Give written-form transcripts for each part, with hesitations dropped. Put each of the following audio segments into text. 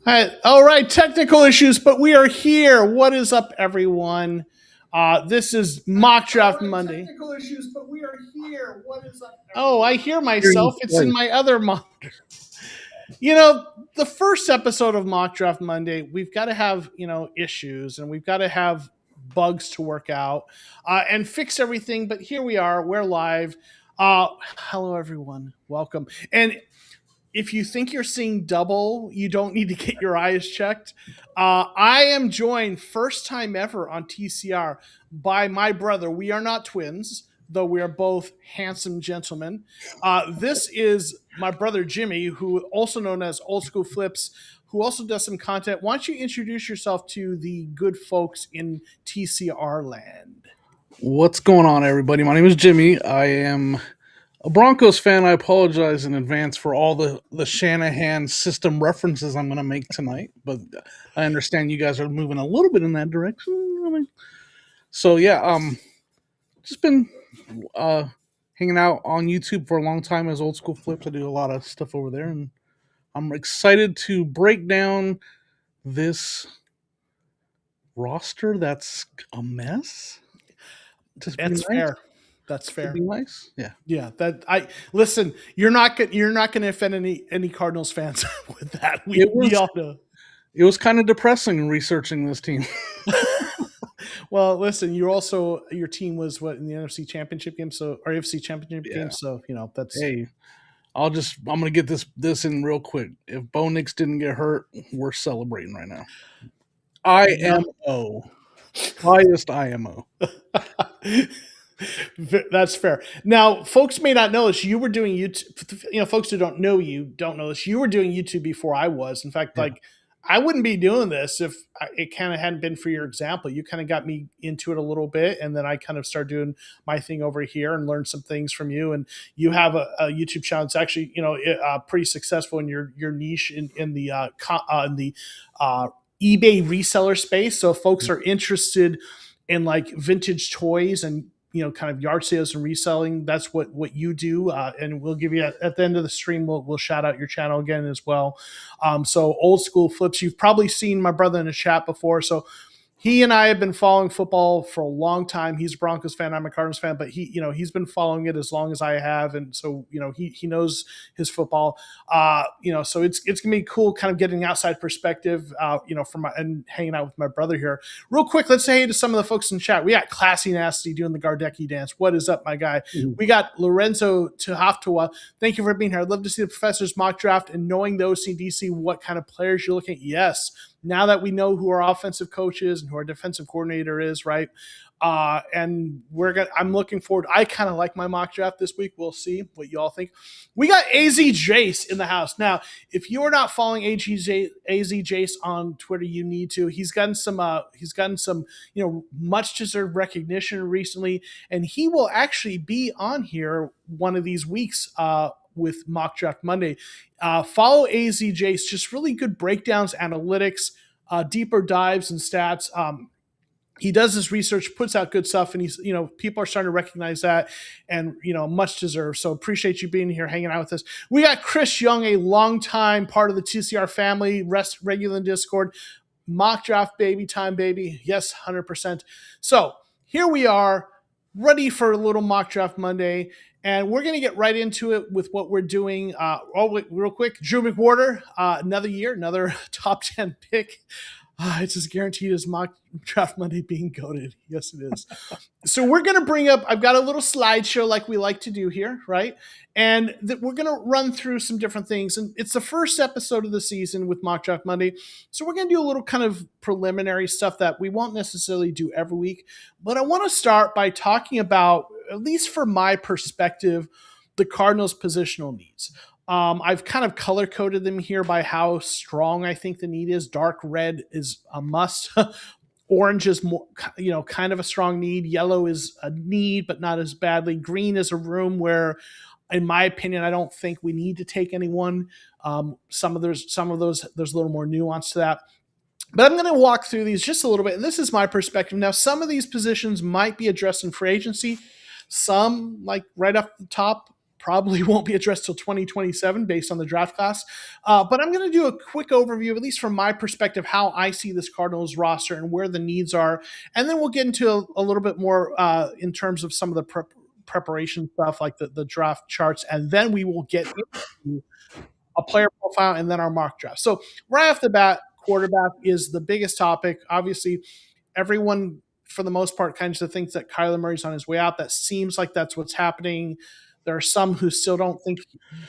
All right, technical issues, but we are here. What is up, everyone? This is Mock Draft Monday. Technical issues, but we are here. What is up, everyone? Oh, I hear myself. It's in my other monitor. The first episode of Mock Draft Monday, we've got to have, issues and we've got to have bugs to work out and fix everything. But here we are. We're live. Hello, everyone. Welcome. And if you think you're seeing double, you don't need to get your eyes checked. I am joined first time ever on TCR by my brother. We are not twins, though we are both handsome gentlemen. This is my brother Jimmy, who also known as Old School Flips, who also does some content. Why don't you introduce yourself to the good folks in TCR land? What's going on, everybody? My name is Jimmy. I am a Broncos fan. I apologize in advance for all the Shanahan system references I'm going to make tonight, but I understand you guys are moving a little bit in that direction. Just been hanging out on YouTube for a long time as Old School Flips. I do a lot of stuff over there, and I'm excited to break down this roster that's a mess. That's fair. That's fair. Be nice. Yeah. That I listen. You're not going to offend any Cardinals fans with that. We all know. It was kind of depressing researching this team. Well, listen. Your team was what in the NFC Championship game, or AFC Championship game. So that's. Hey, I'm gonna get this in real quick. If Bo Nix didn't get hurt, we're celebrating right now. IMO, highest IMO. That's fair. Now, folks may not know this. You were doing YouTube. Folks who don't know this. You were doing YouTube before I was. In fact, I wouldn't be doing this if it kind of hadn't been for your example. You kind of got me into it a little bit, and then I kind of started doing my thing over here and learned some things from you. And you have a YouTube channel that's actually pretty successful in your niche in the eBay reseller space. So if folks are interested in like vintage toys and kind of yard sales and reselling, that's what you do. And we'll give you at the end of the stream, we'll shout out your channel again as well. So Old School Flips, you've probably seen my brother in the chat before. So he and I have been following football for a long time. He's a Broncos fan. I'm a Cardinals fan, but he's been following it as long as I have. And so, he knows his football, so it's going to be cool kind of getting outside perspective, and hanging out with my brother here. Real quick, let's say hey to some of the folks in chat. We got Classy Nasty doing the Gardecki dance. What is up, my guy? Mm-hmm. We got Lorenzo Tehaftawa. Thank you for being here. I'd love to see the professor's mock draft and knowing the OCDC, what kind of players you're looking at. Yes. Now that we know who our offensive coach is and who our defensive coordinator is, right? And I'm looking forward. I kind of like my mock draft this week. We'll see what you all think. We got AZ Jace in the house. Now, if you are not following AZ Jace on Twitter, you need to. He's gotten some much deserved recognition recently, and he will actually be on here one of these weeks with Mock Draft Monday. Follow AZ Jace, just really good breakdowns, analytics, deeper dives and stats. He does his research, puts out good stuff, and he's, people are starting to recognize that, and, much deserved. So appreciate you being here, hanging out with us. We got Chris Young, a longtime part of the TCR family, regular in Discord. Mock draft baby time, baby. Yes, 100%. So here we are, ready for a little Mock Draft Monday. And we're going to get right into it with what we're doing. Real quick, Drew McWhorter, another year, another top 10 pick. It's as guaranteed as Mock Draft Monday being goated. Yes, it is. So we're going to bring up, I've got a little slideshow like we like to do here, right? And we're going to run through some different things. And it's the first episode of the season with Mock Draft Monday. So we're going to do a little kind of preliminary stuff that we won't necessarily do every week. But I want to start by talking about, at least for my perspective, the Cardinals' positional needs. I've kind of color-coded them here by how strong I think the need is. Dark red is a must. Orange is more, kind of a strong need. Yellow is a need, but not as badly. Green is a room where, in my opinion, I don't think we need to take anyone. Some of those, there's a little more nuance to that. But I'm going to walk through these just a little bit, and this is my perspective. Now, some of these positions might be addressed in free agency. Some, like right off the top, probably won't be addressed till 2027 based on the draft class. But I'm going to do a quick overview, at least from my perspective, how I see this Cardinals roster and where the needs are. And then we'll get into a little bit more in terms of some of the preparation stuff like the draft charts. And then we will get into a player profile and then our mock draft. So right off the bat, quarterback is the biggest topic. Obviously, everyone, for the most part, kind of thinks that Kyler Murray's on his way out. That seems like that's what's happening. There are some who still don't think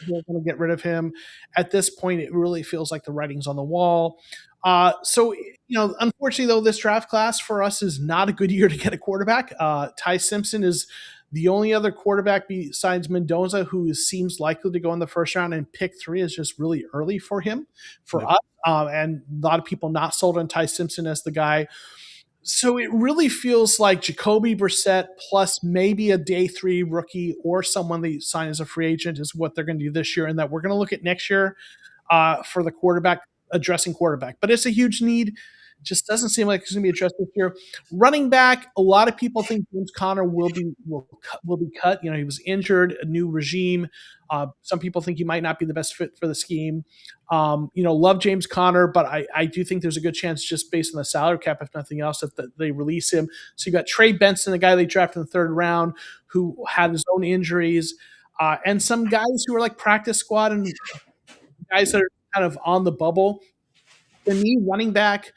they're going to get rid of him. At this point, it really feels like the writing's on the wall. Unfortunately, though, this draft class for us is not a good year to get a quarterback. Ty Simpson is the only other quarterback besides Mendoza who seems likely to go in the first round, and pick 3 is just really early for him, for us. And a lot of people not sold on Ty Simpson as the guy. So it really feels like Jacoby Brissett plus maybe a day 3 rookie or someone they sign as a free agent is what they're going to do this year, and that we're going to look at next year for the quarterback, addressing quarterback. But it's a huge need. Just doesn't seem like it's going to be addressed this year. Running back, a lot of people think James Conner will be cut. He was injured, a new regime. Some people think he might not be the best fit for the scheme. Love James Conner, but I do think there's a good chance, just based on the salary cap, if nothing else, that they release him. So you got Trey Benson, the guy they drafted in the 3rd round, who had his own injuries, and some guys who are like practice squad and guys that are kind of on the bubble. The need running back,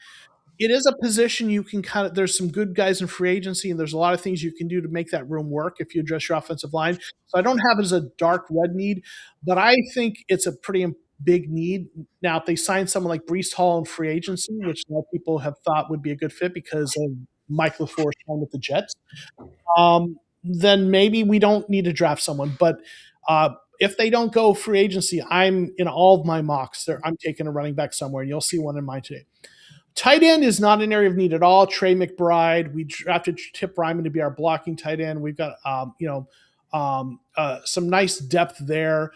it is a position you can there's some good guys in free agency, and there's a lot of things you can do to make that room work if you address your offensive line. So I don't have it as a dark red need, but I think it's a pretty big need. Now, if they sign someone like Breece Hall in free agency, which a lot of people have thought would be a good fit because of Mike LaFleur's time with the Jets, then maybe we don't need to draft someone. But if they don't go free agency, I'm in all of my mocks. I'm taking a running back somewhere, and you'll see one in mine today. Tight end is not an area of need at all. Trey McBride, we drafted Tip Ryman to be our blocking tight end. We've got some nice depth there.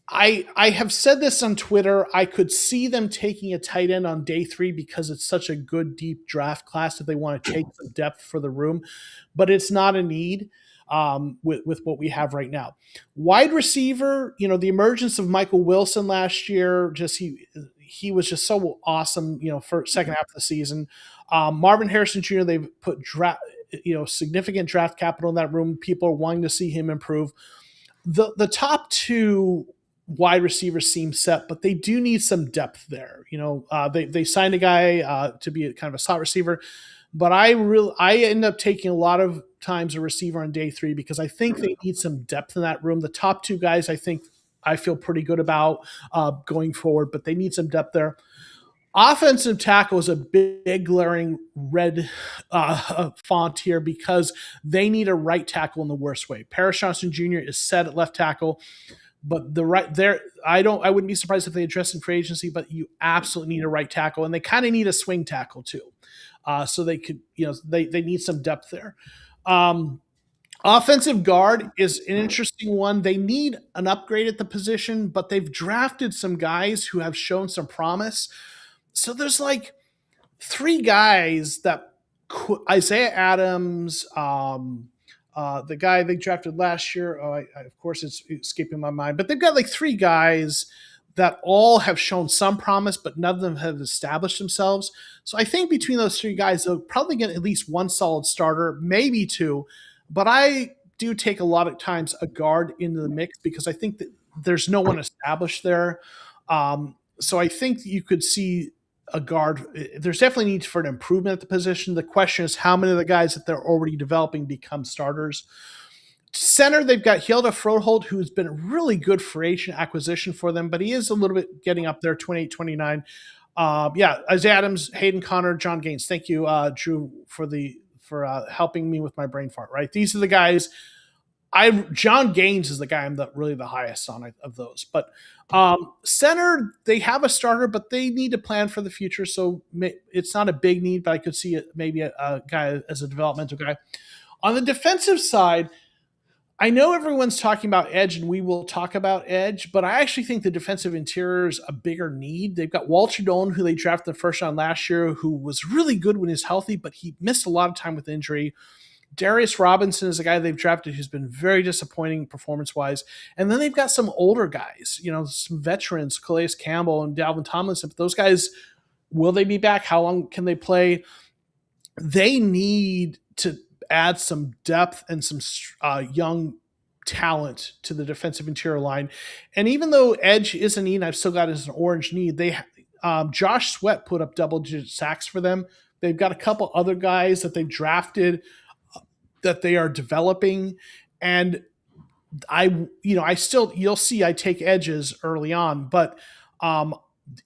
I have said this on Twitter. I could see them taking a tight end on day 3 because it's such a good deep draft class that they want to take some depth for the room, but it's not a need with what we have right now. Wide receiver, the emergence of Michael Wilson last year, he was just so awesome, for second half of the season. Marvin Harrison Jr., they've put significant draft capital in that room. People are wanting to see him improve. The top 2 wide receivers seem set, but they do need some depth there. They signed a guy to be kind of a slot receiver, but I end up taking a lot of times a receiver on day 3 because I think they need some depth in that room. The top 2 guys, I feel pretty good about going forward, but they need some depth there. Offensive tackle is a big glaring red font here because they need a right tackle in the worst way. Paris Johnson Jr. is set at left tackle, but the right there, I wouldn't be surprised if they address in free agency, but you absolutely need a right tackle, and they kind of need a swing tackle too. So they could, they need some depth there. Offensive guard is an interesting one. They need an upgrade at the position, but they've drafted some guys who have shown some promise. So there's like 3 guys that Isaiah Adams, the guy they drafted last year. Of course, it's escaping my mind, but they've got like 3 guys that all have shown some promise, but none of them have established themselves. So I think between those 3 guys, they'll probably get at least 1 solid starter, maybe 2. But I do take a lot of times a guard into the mix because I think that there's no one established there. So I think you could see a guard. There's definitely need for an improvement at the position. The question is how many of the guys that they're already developing become starters. Center, they've got Hilda Froholt, who's been a really good free agent acquisition for them, but he is a little bit getting up there, 28, 29. Isaiah Adams, Hayden Connor, John Gaines. Thank you, Drew, for helping me with my brain fart, right? These are the guys. John Gaines is the guy I'm really the highest on of those. But center, they have a starter, but they need to plan for the future. So it's not a big need, but I could see it maybe a guy as a developmental guy. On the defensive side, I know everyone's talking about edge, and we will talk about edge, but I actually think the defensive interior is a bigger need. They've got Walter Doan, who they drafted the first round last year, who was really good when he was healthy, but he missed a lot of time with injury. Darius Robinson is a guy they've drafted who's been very disappointing performance wise. And then they've got some older guys, some veterans, Calais Campbell and Dalvin Tomlinson. But those guys, will they be back? How long can they play? They need to add some depth and some young talent to the defensive interior line. And even though edge is a need, I've still got it as an orange need. Josh Sweat put up double-digit sacks for them. They've got a couple other guys that they've drafted that they are developing, and you'll see I take edges early on, but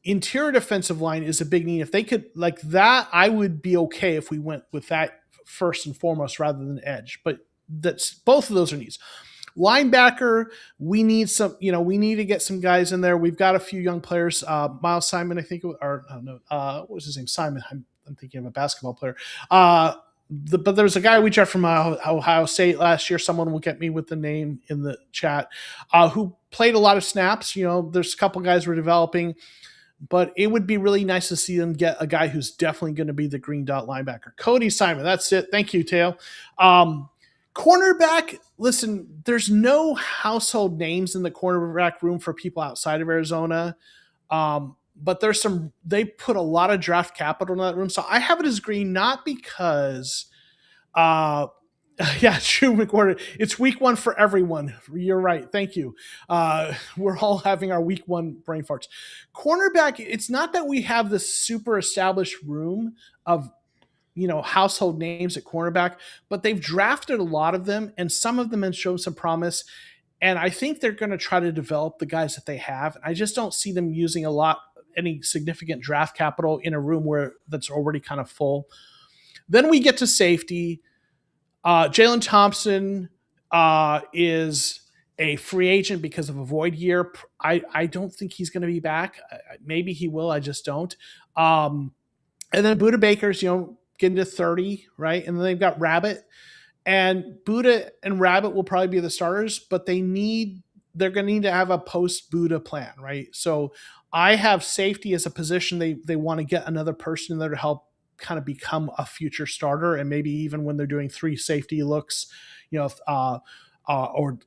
interior defensive line is a big need. If they could like that, I would be okay if we went with that first and foremost rather than edge. But that's both of those are needs. Linebacker, we need we need to get some guys in there. We've got a few young players. Miles Simon, I think, or I don't know, what was his name? Simon. I'm thinking of a basketball player. But there's a guy we drafted from Ohio State last year. Someone will get me with the name in the chat, who played a lot of snaps. There's a couple guys we're developing, but it would be really nice to see them get a guy who's definitely going to be the green dot linebacker. Cody Simon, that's it. Thank you, Teo. Cornerback, listen, there's no household names in the cornerback room for people outside of Arizona. But they put a lot of draft capital in that room. So I have it as green, not because, Drew McWhorter, it's week one for everyone. You're right. Thank you. We're all having our week one brain farts. Cornerback, it's not that we have this super established room of, household names at cornerback, but they've drafted a lot of them, and some of them have shown some promise. And I think they're going to try to develop the guys that they have. I just don't see them using any significant draft capital in a room that's already kind of full. Then we get to safety. Jalen Thompson is a free agent because of a void year. I don't think he's going to be back. Maybe he will. I just don't. And then Buda Baker's, getting to 30, right? And then they've got Rabbit. And Buda and Rabbit will probably be the starters, but they're going to need to have a post-Buda plan, right? So I have safety as a position they want to get another person in there to help kind of become a future starter, and maybe even when they're doing 3 safety looks, or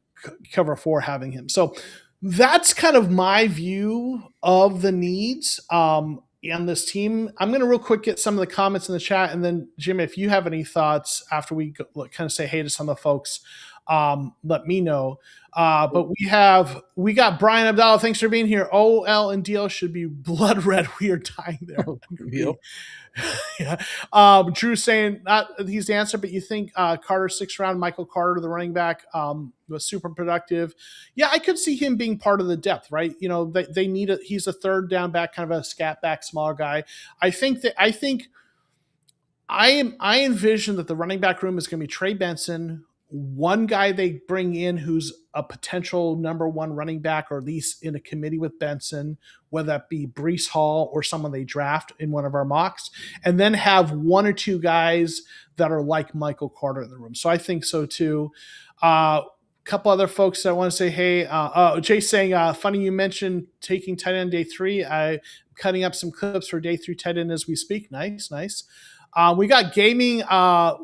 cover 4 having him. So that's kind of my view of the needs on this team. I'm going to real quick get some of the comments in the chat, and then Jim, if you have any thoughts after we kind of say hey to some of the folks, let me know. But we got Brian Abdallah. Thanks for being here. OL and DL should be blood red. We are dying there. Yep. Yeah. Drew saying not he's the answer, but you think Carter 6th round, Michael Carter, the running back, was super productive. Yeah, I could see him being part of the depth, right? They need he's a third down back, kind of a scat back, smaller guy. I envision that the running back room is going to be Trey Benson, one guy they bring in who's a potential number 1 running back, or at least in a committee with Benson, whether that be Breece Hall or someone they draft in one of our mocks, and then have 1 or 2 guys that are like Michael Carter in the room. So I think so too. Couple other folks that want to say, hey, Jay's saying, funny you mentioned taking tight end day 3. I'm cutting up some clips for day 3 tight end as we speak. Nice. We got gaming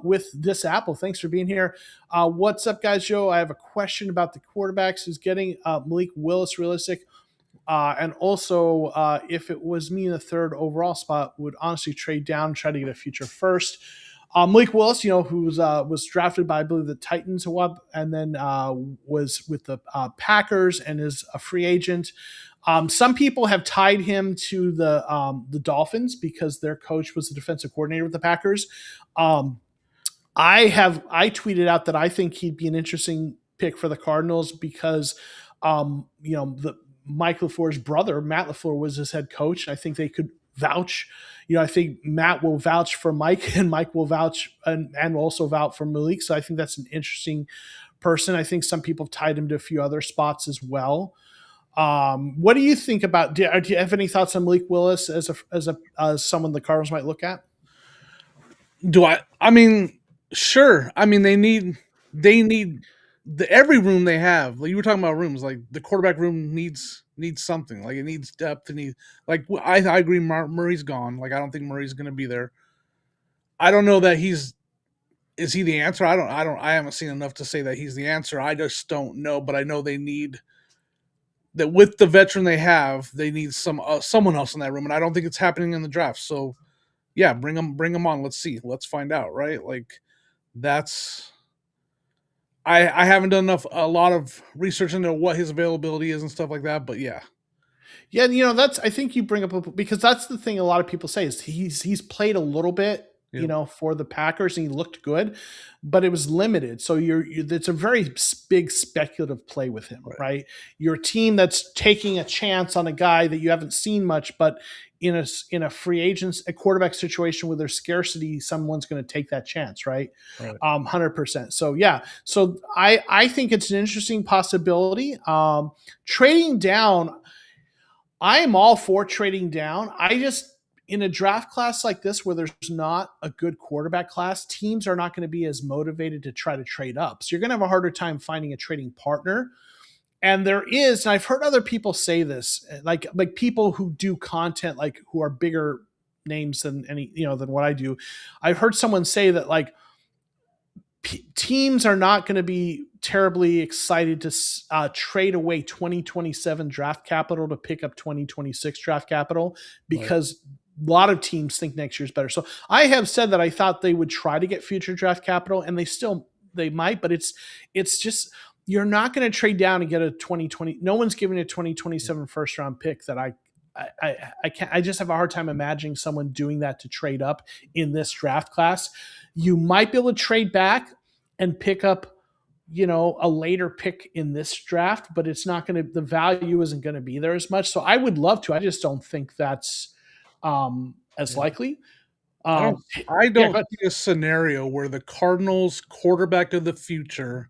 with this Apple. Thanks for being here. What's up, guys? Joe, I have a question about the quarterbacks. Is getting Malik Willis realistic? And also, if it was me in the 3rd overall spot, would honestly trade down, try to get a future first. Malik Willis, who was drafted by, I believe, the Titans, and then was with the Packers and is a free agent. Some people have tied him to the Dolphins because their coach was the defensive coordinator with the Packers. I tweeted out that I think he'd be an interesting pick for the Cardinals because, Mike LaFleur's brother, Matt LaFleur, was his head coach. I think they could vouch. I think Matt will vouch for Mike, and Mike will vouch and will also vouch for Malik. So I think that's an interesting person. I think some people have tied him to a few other spots as well. What do you think about? Do you have any thoughts on Malik Willis as someone the Cardinals might look at? Do I? I mean, sure. I mean, they need every room they have. Like you were talking about rooms, like the quarterback room needs something. Like it needs depth. I agree. Murray's gone. Like I don't think Murray's going to be there. I don't know that he's is he the answer? I haven't seen enough to say that he's the answer. I just don't know, but I know they need that with the veteran they have, they need someone else in that room, and I don't think it's happening in the draft. So yeah, bring him on. Let's see, let's find out, right? Like that's I haven't done a lot of research into what his availability is and stuff like that, but yeah, Yeah, that's I think you bring up because that's the thing a lot of people say is he's played a little bit, yeah, for the Packers and he looked good, but it was limited. So it's a very big speculative play with him, right, right? Your team that's taking a chance on a guy that you haven't seen much, but in a free agents a quarterback situation where there's scarcity, someone's going to take that chance, right? right, 100%. So yeah, so I think it's an interesting possibility. Trading down, I am all for trading down. I just, in a draft class like this where there's not a good quarterback class, teams are not going to be as motivated to try to trade up. So you're going to have a harder time finding a trading partner. And there is, and I've heard other people say this, like people who do content, like who are bigger names than than what I do. I've heard someone say that like teams are not going to be terribly excited to trade away 2027 draft capital to pick up 2026 draft capital right. because a lot of teams think next year's better. So I have said that I thought they would try to get future draft capital, and they might, but it's just you're not going to trade down and get a 2020. No one's giving a 2027 first round pick that I can't. I just have a hard time imagining someone doing that to trade up in this draft class. You might be able to trade back and pick up, a later pick in this draft, but it's not going to. The value isn't going to be there as much. So I would love to. I just don't think that's as Yeah. likely. I don't Um, I yeah, don't see a scenario where the Cardinals quarterback of the future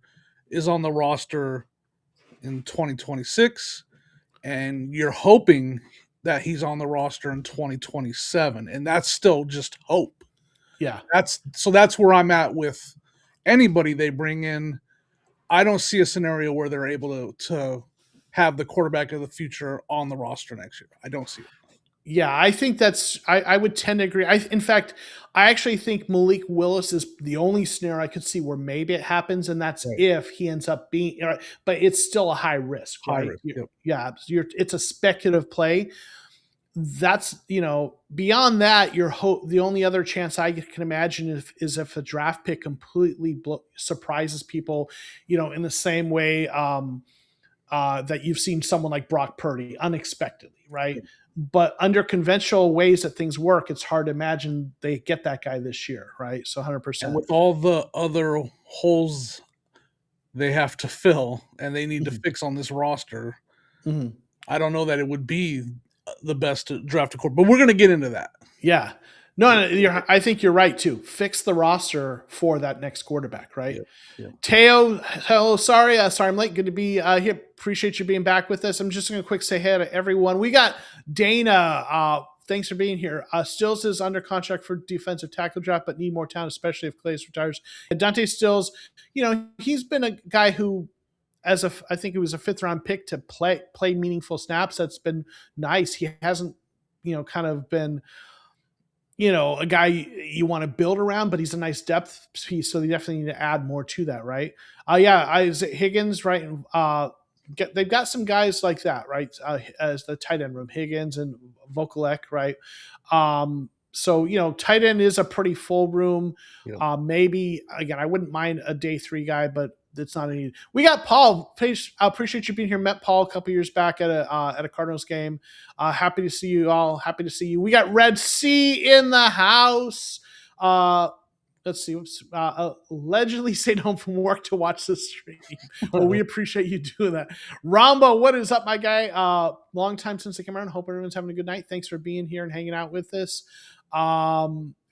is on the roster in 2026 and you're hoping that he's on the roster in 2027 and that's still just hope. yeah. That's where I'm at with anybody they bring in. I don't see a scenario where they're able to have the quarterback of the future on the roster next year. I don't see it. Yeah, I think I would tend to agree. In fact, I actually think Malik Willis is the only scenario I could see where maybe it happens, and that's Right. if he ends up being. But it's still a high risk, High right? risk. Yep. Yeah, it's a speculative play. That's beyond that. Your hope. The only other chance I can imagine is if a draft pick completely surprises people, in the same way. That you've seen someone like Brock Purdy unexpectedly, right? But under conventional ways that things work, it's hard to imagine they get that guy this year, right? So And 100%. with all the other holes they have to fill and they need to Mhm. fix on this roster, Mhm. I don't know that it would be the best to draft a quarterback. But we're going to get into that. Yeah. No, I think you're right too. Fix the roster for that next quarterback, right? Yeah. Yeah. Teo, hello, sorry I'm late. Good to be here. Appreciate you being back with us. I'm just going to quick say hey to everyone. We got Dana. Thanks for being here. Stills is under contract for defensive tackle draft, but need more talent, especially if Clay retires. And Dante Stills, he's been a guy who, I think it was a 5th-round pick to play meaningful snaps. That's been nice. He hasn't, kind of been a guy you want to build around, but he's a nice depth piece. So they definitely need to add more to that, right? Isaac Higgins, right? They've got some guys like that, right? As the tight end room, Higgins and Vokalek, right? So tight end is a pretty full room. Yeah. Maybe again, I wouldn't mind a day 3 guy, but it's not a need. We got Paul. I appreciate you being here. Met Paul a couple years back at a Cardinals game. Happy to see you all. Happy to see you. We got Red Sea in the house. Let's see. Allegedly stayed home from work to watch the stream. Well, we appreciate you doing that. Rambo, what is up, my guy? Long time since I came around. Hope everyone's having a good night. Thanks for being here and hanging out with us.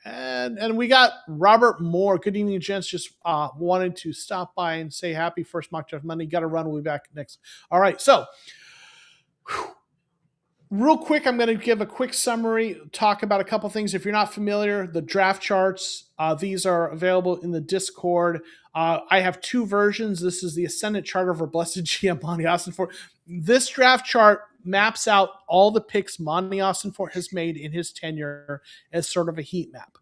And we got Robert Moore. Good evening, gents. Just wanted to stop by and say happy first mock draft Monday. Got to run. We'll be back next. All right. So, real quick, I'm going to give a quick summary, talk about a couple things. If you're not familiar, the draft charts, these are available in the Discord. I have 2 versions. This is the Ascendant chart over Blessed GM Monty Ossenfort. This draft chart maps out all the picks Monty Ossenfort has made in his tenure as sort of a heat map.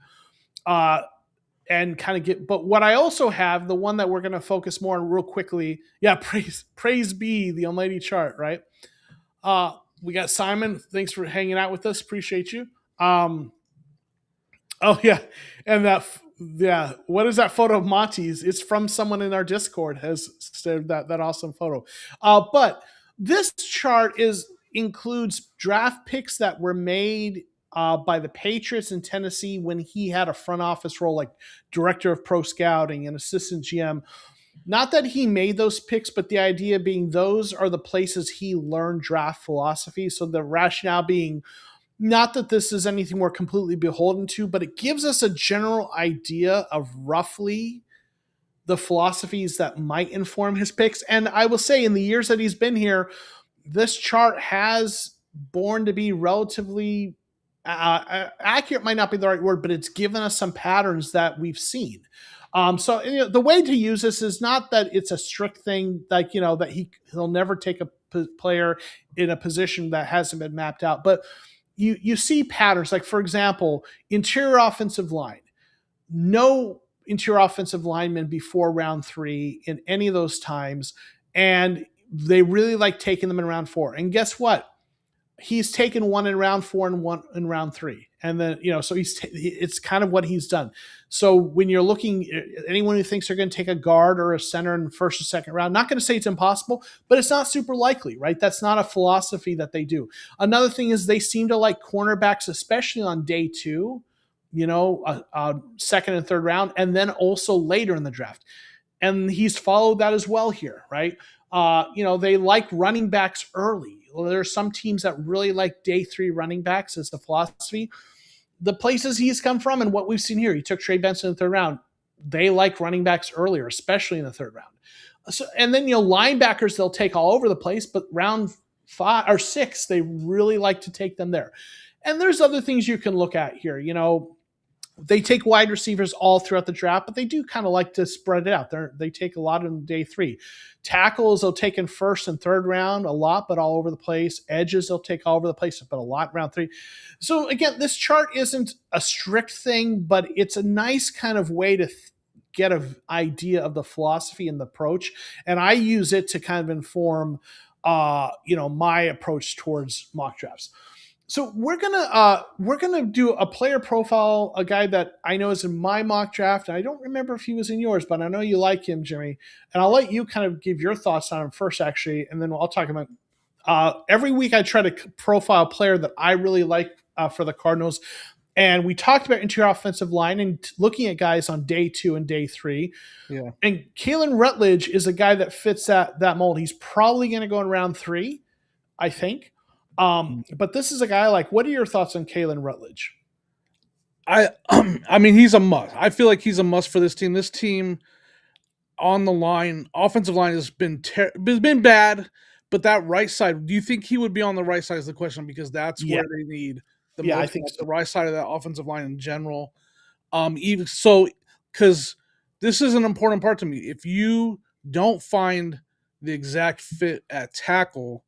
and kind of get. But what I also have, the one that we're going to focus more on real quickly, yeah, praise be the Almighty chart, right? We got Simon. Thanks for hanging out with us. Appreciate you. Um, oh yeah, and yeah, what is that photo of Monty's? It's from someone in our Discord has said that awesome photo. But this chart is includes draft picks that were made by the Patriots in Tennessee when he had a front office role, like director of pro scouting and assistant GM. Not that he made those picks, but the idea being those are the places he learned draft philosophy. So the rationale being not that this is anything we're completely beholden to, but it gives us a general idea of roughly the philosophies that might inform his picks. And I will say, in the years that he's been here, this chart has borne to be relatively accurate, might not be the right word, but it's given us some patterns that we've seen. So the way to use this is not that it's a strict thing, like that he'll never take a player in a position that hasn't been mapped out, but you see patterns. Like, for example, interior offensive line. No interior offensive lineman before round 3 in any of those times, and they really like taking them in round 4. And guess what? He's taken one in round 4 and one in round 3, and then so it's kind of what he's done. So when you're looking, anyone who thinks they're going to take a guard or a center in the first or second round, not going to say it's impossible, but it's not super likely, right? That's not a philosophy that they do. Another thing is they seem to like cornerbacks, especially on day 2, second and third round, and then also later in the draft. And he's followed that as well here, right? They like running backs early. Well, there are some teams that really like day 3 running backs as the philosophy. The places he's come from and what we've seen here, he took Trey Benson in the third round. They like running backs earlier, especially in the third round. So, and then linebackers they'll take all over the place, but round 5 or 6 they really like to take them there. And there's other things you can look at here. They take wide receivers all throughout the draft, but they do kind of like to spread it out. They take a lot in day 3. Tackles they'll take in first and third round a lot, but all over the place. Edges they'll take all over the place, but a lot in round 3. So again, this chart isn't a strict thing, but it's a nice kind of way to get an idea of the philosophy and the approach. And I use it to kind of inform, my approach towards mock drafts. So we're gonna do a player profile, a guy that I know is in my mock draft. And I don't remember if he was in yours, but I know you like him, Jimmy. And I'll let you kind of give your thoughts on him first, actually, and then I'll talk about. Every week I try to profile a player that I really like for the Cardinals, and we talked about interior offensive line and looking at guys on day 2 and day 3. Yeah. And Keylan Rutledge is a guy that fits that mold. He's probably going to go in round 3, I think. But this is a guy like. What are your thoughts on Keylan Rutledge? I mean, he's a must. I feel like he's a must for this team. This team on the line, offensive line has been bad, but that right side. Do you think he would be on the right side? Is the question, because that's where they need the most. I think so. The right side of that offensive line in general. Even so, because this is an important part to me. If you don't find the exact fit at tackle,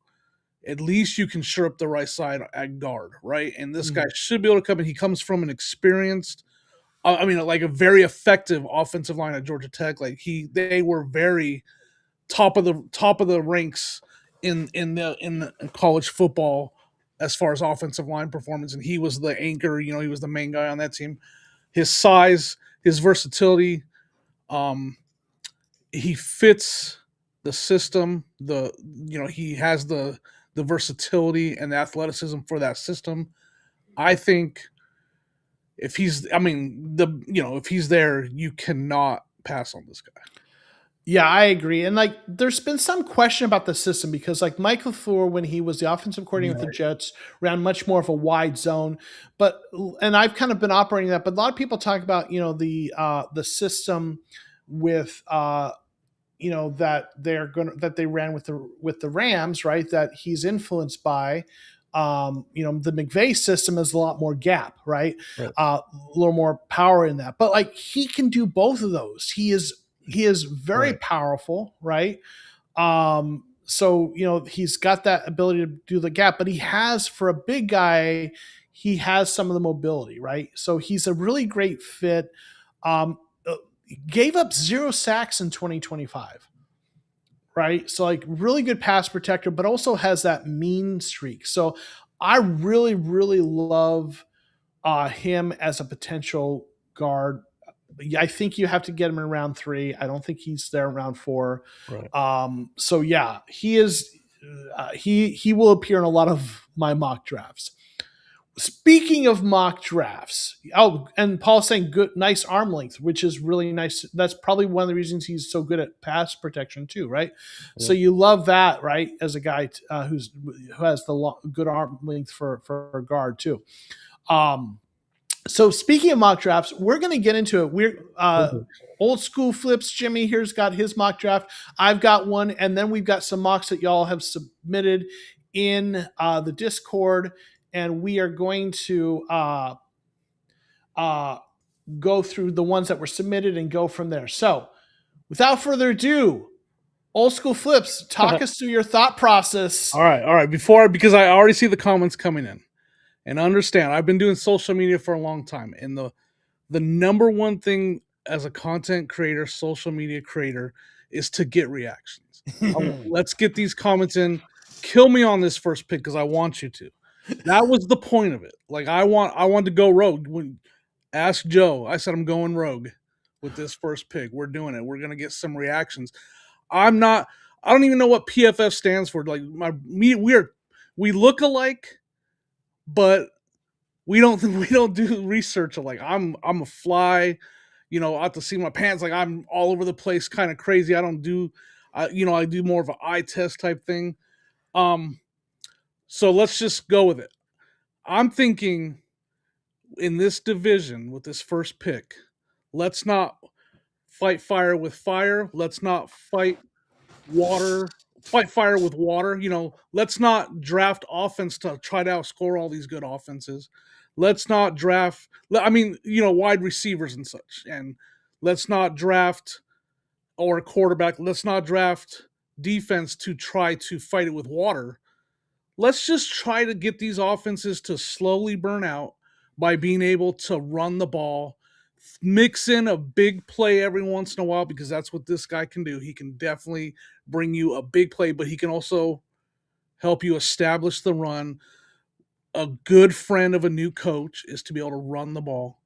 at least you can shore up the right side at guard, right? And this guy should be able to come in. He comes from an experienced, like a very effective offensive line at Georgia Tech. Like they were very top of the ranks in the college football as far as offensive line performance. And he was the anchor. He was the main guy on that team. His size, his versatility, he fits the system. He has the versatility and the athleticism for that system. I think if he's there, you cannot pass on this guy. Yeah, I agree. And there's been some question about the system because Mike LaFleur, when he was the offensive coordinator with the Jets, ran much more of a wide zone. And I've kind of been operating that, but a lot of people talk about, the system with, that they ran with the Rams, right? That he's influenced by. The McVay system is a lot more gap, right? A little more power in that. But he can do both of those. He is very powerful, right? So he's got that ability to do the gap, but he has, for a big guy, he has some of the mobility, right? So he's a really great fit. gave up 0 sacks in 2025. Right. So, like, really good pass protector, but also has that mean streak. So, I really, really love him as a potential guard. I think you have to get him in round 3. I don't think he's there in round 4. Right. So yeah, he is. He will appear in a lot of my mock drafts. Speaking of mock drafts, oh, and Paul's saying good, nice arm length, which is really nice. That's probably one of the reasons he's so good at pass protection too, right? Yeah. So you love that, right? As a guy who has the good arm length for a guard too. So speaking of mock drafts, we're going to get into it. We're old school flips. Jimmy here's got his mock draft. I've got one, and then we've got some mocks that y'all have submitted in the Discord, and we are going to go through the ones that were submitted and go from there. So, without further ado, old school flips, talk us through your thought process. All right. Because I already see the comments coming in, and understand I've been doing social media for a long time, and the number one thing as a content creator, social media creator, is to get reactions. Let's get these comments in. Kill me on this first pick because I want you to. That was the point of it. Like I wanted to go rogue. Ask Joe. I said I'm going rogue with this first pick. We're doing it. We're gonna get some reactions. I'm not. I don't even know what PFF stands for. Like we look alike, but we don't do research alike. I'm a fly. I have to see my pants. Like I'm all over the place, kind of crazy. I don't do. I do more of an eye test type thing. So let's just go with it. I'm thinking in this division with this first pick, let's not fight fire with fire. Let's not fight fire with water. Let's not draft offense to try to outscore all these good offenses. Let's not draft, wide receivers and such. And let's not draft or quarterback. Let's not draft defense to try to fight it with water. Let's just try to get these offenses to slowly burn out by being able to run the ball, mix in a big play every once in a while, because that's what this guy can do. He can definitely bring you a big play, but he can also help you establish the run. A good friend of a new coach is to be able to run the ball.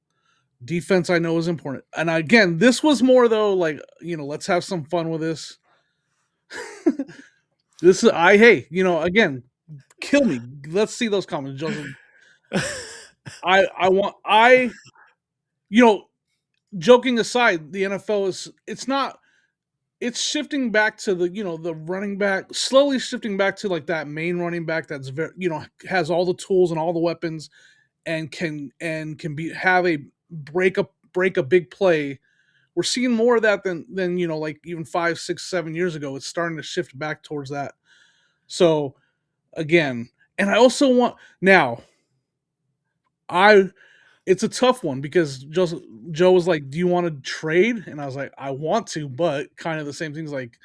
Defense, I know, is important. And again, this was more though, like, let's have some fun with this. Again, kill me. Let's see those comments, Joseph. Joking aside, the NFL it's shifting back to the running back, slowly shifting back to like that main running back that's very, has all the tools and all the weapons and can have a break a big play. We're seeing more of that than like even 5, 6, 7 years ago. It's starting to shift back towards that. So again, and I also want now. It's a tough one because Joe was like, "Do you want to trade?" And I was like, "I want to," but kind of the same things. Like,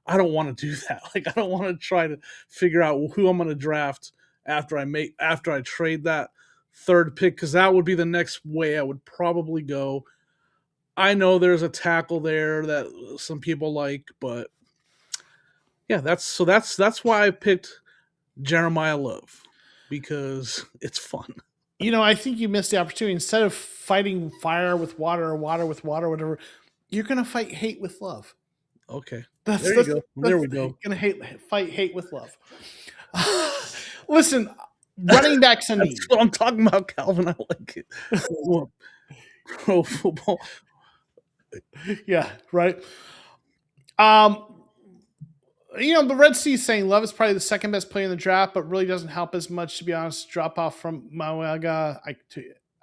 I don't want to do that. Like, I don't want to try to figure out who I'm going to draft after I trade that third pick, because that would be the next way I would probably go. I know there's a tackle there that some people like, but yeah, that's why I picked Jeremiah Love, because it's fun. I think you missed the opportunity. Instead of fighting fire with water or water with water, whatever, you're gonna fight hate with love. Okay, There we go. Gonna fight hate with love. Listen, running backs a need. That's what I'm talking about, Calvin. I like it. Pro football. Yeah, right. The Red Sea is saying Love is probably the second best player in the draft, but really doesn't help as much, to be honest. Drop off from Mawaga.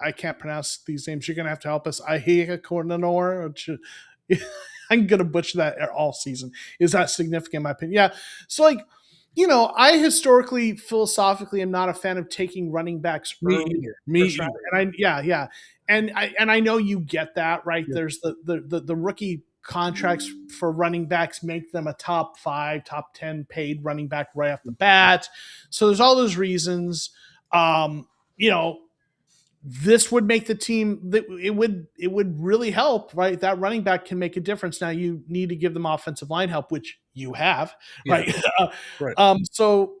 I can't pronounce these names. You're going to have to help us. Ihega Cornanor. I'm going to butcher that all season. Is that significant in my opinion? Yeah. So, I historically, philosophically, am not a fan of taking running backs early. Me either. And I know you get that, right? Yeah. There's the rookie contracts for running backs make them a top 5, top 10 paid running back right off the bat. So there's all those reasons. this would make the team that it would really help, right? That running back can make a difference. Now you need to give them offensive line help, which you have, Yeah. right? Right. So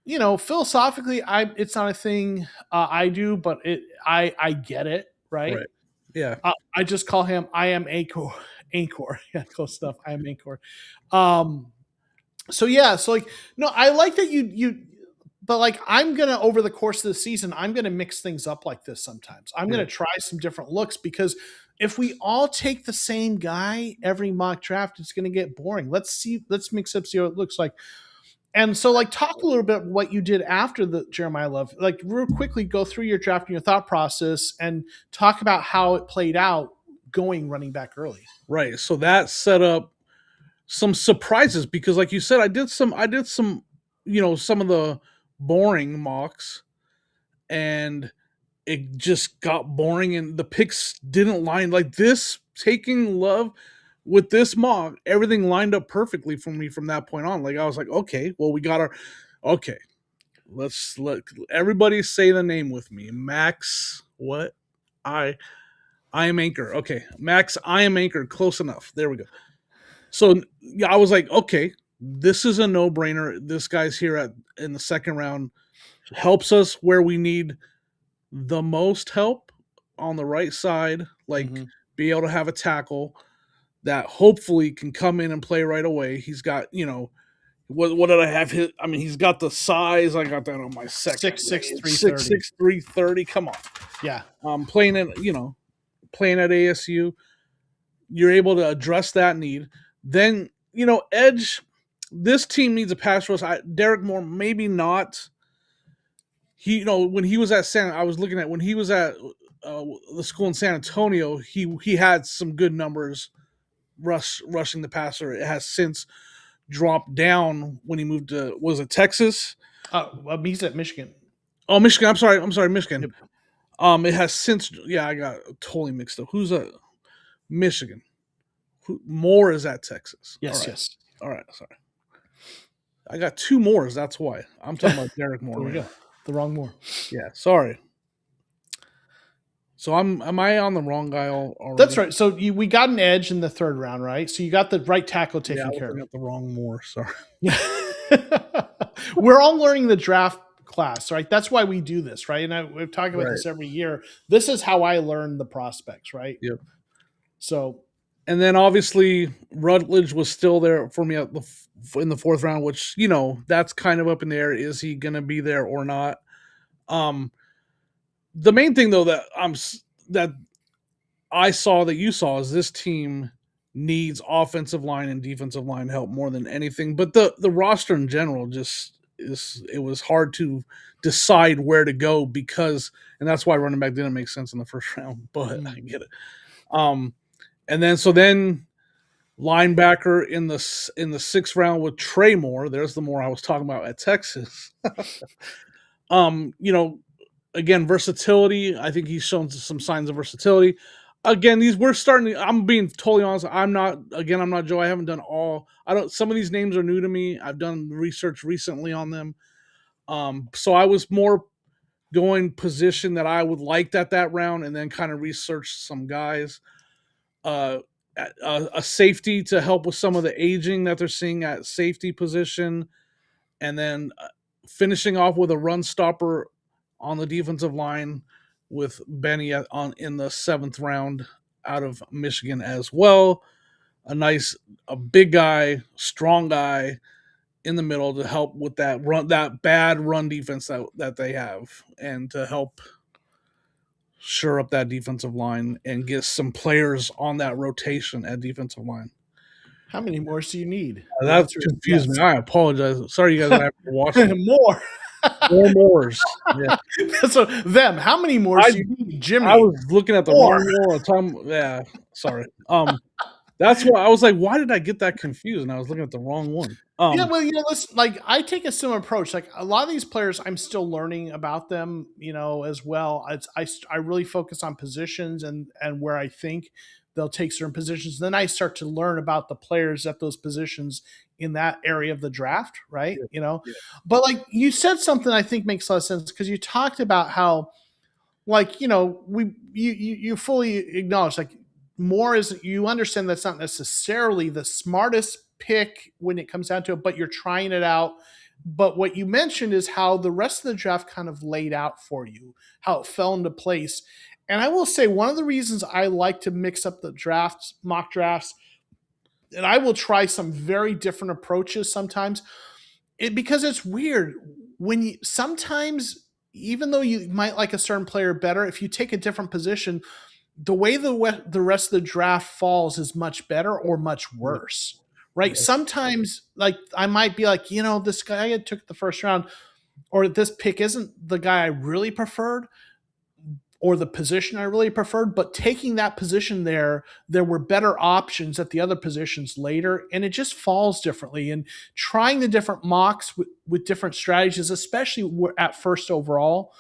philosophically, it's not a thing I do, but I get it, right? Right. Yeah. I just call him I am Anchor. Anchor. Yeah, close stuff. I am Anchor. Um, so yeah, so like no, I like that you but like I'm gonna over the course of the season, I'm gonna mix things up like this sometimes. I'm Yeah. gonna try some different looks because if we all take the same guy every mock draft, it's gonna get boring. Let's mix up, see what it looks like. And so, like, talk a little bit what you did after the Jeremiah Love. Like, real quickly, go through your draft and your thought process, and talk about how it played out going running back early. Right. So that set up some surprises because, like you said, I did some, some of the boring mocks, and it just got boring, and the picks didn't line like this. Taking Love with this mock, everything lined up perfectly for me from that point on. Like I was like, okay, well, we got our okay. Let everybody say the name with me. Max, what? I I am Anchor. Okay, Max, I am Anchor. Close enough. There we go. So yeah, I was like, okay, this is a no brainer. This guy's here in the second round, helps us where we need the most help on the right side, like Mm-hmm. be able to have a tackle that hopefully can come in and play right away. He's got, what did I have hit? I mean, he's got the size. I got that on my second 6'6", page. 330. 6'6", 330. Come on. Yeah. Playing at ASU. You're able to address that need. Then, edge, this team needs a pass rush. Derek Moore, maybe not. When he was at I was looking at when he was at the school in San Antonio, he had some good numbers rushing the passer. It has since dropped down when he moved to, was it Texas? Well, he's at Michigan. Oh, Michigan. I'm sorry, Michigan. Yep. It has since, yeah, I got totally mixed up. Who's a Michigan? Moore is at Texas. Yes, yes. All right, sorry. I got two Moores. That's why I'm talking about Derek Moore. There we go. The wrong Moore. Yeah, sorry. So am I on the wrong guy already? That's right. So we got an edge in the third round, right? So you got the right tackle taken care of. I got the wrong Moore. Sorry. We're all learning the draft class, right? That's why we do this, right? And we've talked about this every year. This is how I learn the prospects, right? Yep. So, and then obviously Rutledge was still there for me in the fourth round, which that's kind of up in the air. Is he going to be there or not? The main thing though that I saw that you saw is this team needs offensive line and defensive line help more than anything. But the roster in general it was hard to decide where to go and that's why running back didn't make sense in the first round. But I get it. And then linebacker in the sixth round with Trey Moore. There's the Moore I was talking about at Texas. Again, versatility. I think he's shown some signs of versatility. Again, I'm being totally honest. I'm not Joe. I haven't done some of these names are new to me. I've done research recently on them. So I was more going position that I would like that round and then kind of research some guys. A safety to help with some of the aging that they're seeing at safety position. And then finishing off with a run stopper on the defensive line with Benny in the seventh round out of Michigan as well. A big guy, strong guy in the middle to help with that bad run defense that they have, and to help shore up that defensive line and get some players on that rotation at defensive line. how many more do you need? That confused me. I apologize. Sorry, you guys have to watch more. More Moores. Yeah. So how many more do you need, Jimmy? I was looking at the wrong Moore at the time. Yeah, sorry. That's why I was like, why did I get that confused? And I was looking at the wrong one. Yeah, well, listen, like I take a similar approach. Like a lot of these players, I'm still learning about them, as well. I really focus on positions and where I think they'll take certain positions. Then I start to learn about the players at those positions in that area of the draft, right? Yeah. But like you said something I think makes a lot of sense because you talked about how like you fully acknowledge like more is you understand that's not necessarily the smartest pick when it comes down to it, but you're trying it out. But what you mentioned is how the rest of the draft kind of laid out for you, how it fell into place. And I will say one of the reasons I like to mix up the drafts, mock drafts, and I will try some very different approaches sometimes, because it's weird when you sometimes, even though you might like a certain player better, if you take a different position, the way the rest of the draft falls is much better or much Yeah. worse, right? Yeah. Sometimes, like I might be like, this guy I took the first round, or this pick isn't the guy I really preferred, or the position I really preferred, but taking that position there were better options at the other positions later, and it just falls differently. And trying the different mocks with different strategies, especially at first overall,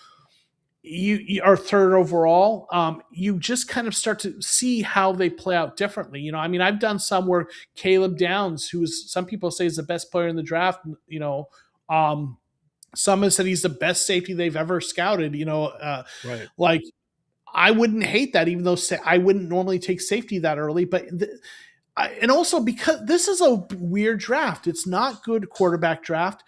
you are third overall, you just kind of start to see how they play out differently. I mean, I've done some where Caleb Downs, who is some people say is the best player in the draft, um, some have said he's the best safety they've ever scouted. Right. Like I wouldn't hate that, even though I wouldn't normally take safety that early. But and also because this is a weird draft, it's not good quarterback draft.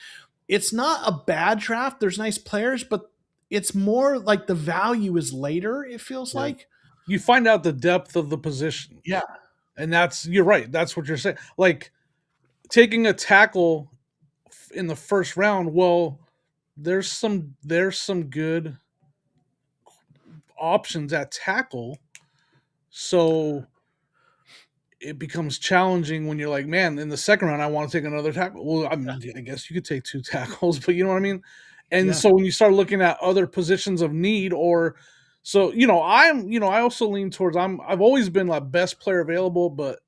It's not a bad draft. There's nice players, but it's more like the value is later. It feels Yeah. like, You find out the depth of the position. yeah, And you're right. That's what you're saying. Like taking a tackle in the first round, well, there's some good options at tackle. So it becomes challenging when you're like, man, in the second round, I want to take another tackle. Well, I yeah, mean, I guess you could take two tackles, but you know what I mean? And yeah. so when you start looking at other positions of need, or so, I also lean towards, I've always been like best player available, but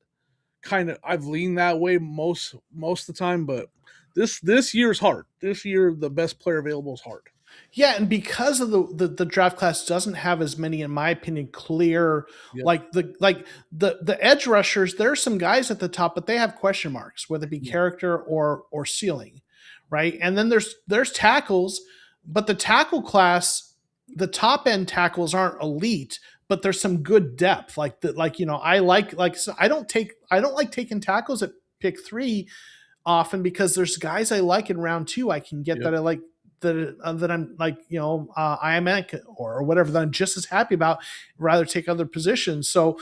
kind of I've leaned that way most of the time. But this year's hard. This year, the best player available is hard. Yeah, and because of the draft class doesn't have as many, in my opinion, clear, Yep. like the edge rushers. There are some guys at the top, but they have question marks, whether it be Yeah. character or ceiling, right? And then there's tackles, but the tackle class, the top end tackles aren't elite, but there's some good depth. I don't like taking tackles at pick 3 often, because there's guys I like in round 2 I can get Yep. that I like, that I'm like, I am or whatever, that I'm just as happy about, rather take other positions. So,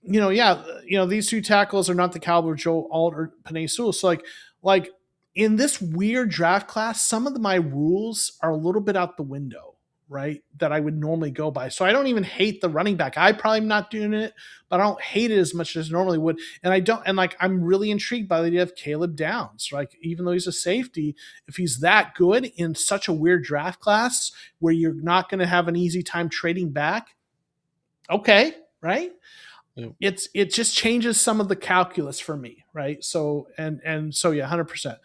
yeah, these two tackles are not the caliber of Joe Alt or Penei Sewell. So like in this weird draft class, some of my rules are a little bit out the window, right? That I would normally go by. So I don't even hate the running back. I probably am not doing it, but I don't hate it as much as I normally would. And like I'm really intrigued by the idea of Caleb Downs. Like, even though he's a safety, if he's that good in such a weird draft class where you're not going to have an easy time trading back, okay, right? Yep. It just changes some of the calculus for me, right? So and so yeah, 100%.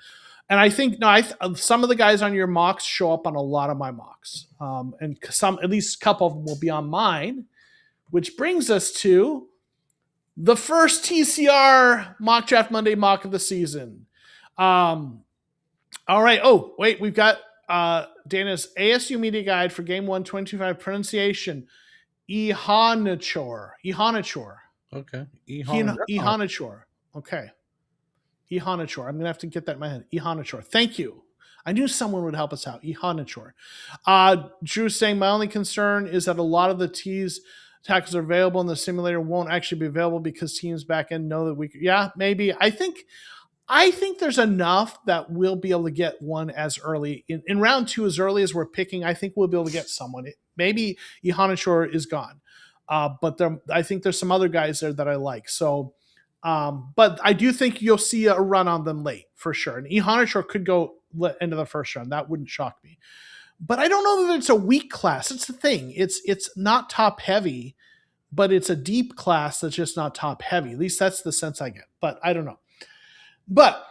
And I think no, some of the guys on your mocks show up on a lot of my mocks, and some, at least a couple of them, will be on mine, which brings us to the first TCR Mock Draft Monday mock of the season. All right. Oh, wait, we've got Dana's ASU Media Guide for Game 1 2025 pronunciation. Ihanachor. Okay. That's not Ihanachor. Okay. Ihanachor. I'm going to have to get that in my head. Ihanachor. Thank you. I knew someone would help us out. Ihanachor. Drew saying, my only concern is that a lot of the T's tackles are available and the simulator won't actually be available because teams back end know that yeah, maybe. I think there's enough that we'll be able to get one as early in round 2, as early as we're picking. I think we'll be able to get someone. Maybe Ihanachor is gone, but I think there's some other guys there that I like. So, but I do think you'll see a run on them late for sure. And Ihanachor could go into the first round. That wouldn't shock me. But I don't know that it's a weak class. It's the thing. It's not top heavy, but it's a deep class that's just not top heavy. At least that's the sense I get. But I don't know. But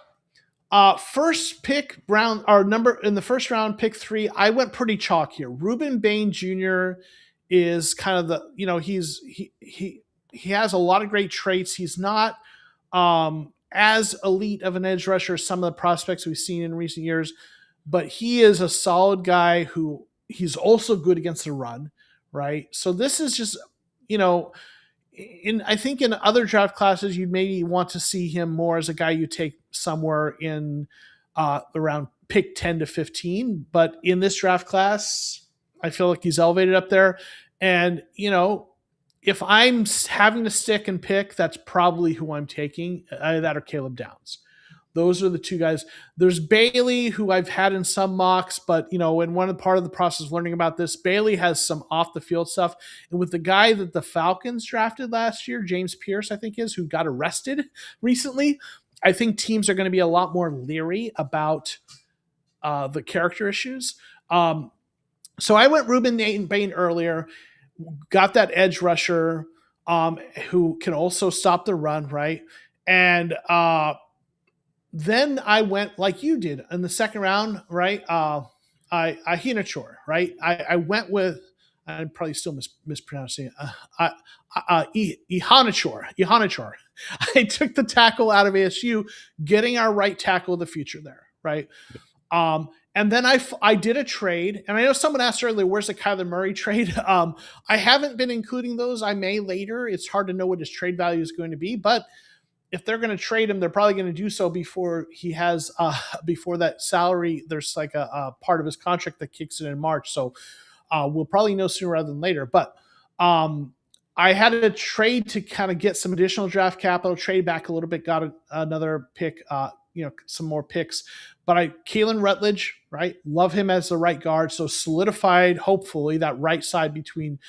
first pick round, our number in the first round, pick 3, I went pretty chalk here. Ruben Bain Jr. is kind of he has a lot of great traits. He's not as elite of an edge rusher as some of the prospects we've seen in recent years, but he is a solid guy who he's also good against the run, right? So this is just, you know, I think in other draft classes you'd maybe want to see him more as a guy you take somewhere in around pick 10 to 15, but in this draft class I feel like he's elevated up there. And if I'm having to stick and pick, that's probably who I'm taking, that or Caleb Downs. Those are the two guys. There's Bailey, who I've had in some mocks, but in one part of the process of learning about this, Bailey has some off the field stuff. And with the guy that the Falcons drafted last year, James Pierce, I think who got arrested recently, I think teams are going to be a lot more leery about the character issues. So I went Ruben Bain earlier, got that edge rusher who can also stop the run, right? And then I went like you did in the second round, right? Hinachor, right? I went with, I'm probably still mispronouncing it. Ihanachor. I took the tackle out of ASU, getting our right tackle of the future there, right? And then I did a trade, and I know someone asked earlier, where's the Kyler Murray trade? I haven't been including those. I may later. It's hard to know what his trade value is going to be, but if they're going to trade him, they're probably going to do so before he has before that salary. There's like a part of his contract that kicks in March, so we'll probably know sooner rather than later. But I had a trade to kind of get some additional draft capital, trade back a little bit, got another pick, some more picks. But Keylan Rutledge, right? Love him as the right guard, so solidified hopefully that right side between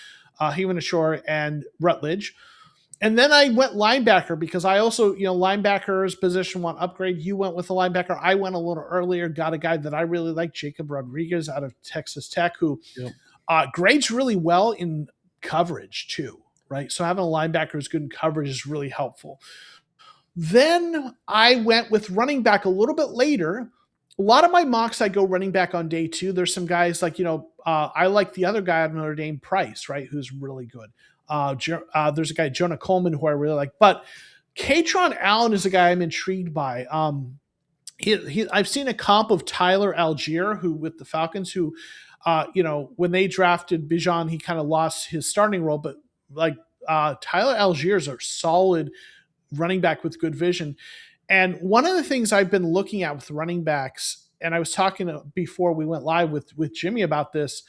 Hinachor and Rutledge. And then I went linebacker because I also, linebacker's position one upgrade. You went with a linebacker. I went a little earlier, got a guy that I really like, Jacob Rodriguez out of Texas Tech, who grades really well in coverage too, right? So having a linebacker who's good in coverage is really helpful. Then I went with running back a little bit later. A lot of my mocks, I go running back on day 2. There's some guys like, I like the other guy out of Notre Dame, Price, right, who's really good. There's a guy, Jonah Coleman, who I really like. But Katron Allen is a guy I'm intrigued by. I've seen a comp of Tyler Algier, who with the Falcons, who, when they drafted Bijan, he kind of lost his starting role. But like Tyler Algier is a solid running back with good vision. And one of the things I've been looking at with running backs, and I was talking before we went live with Jimmy about this,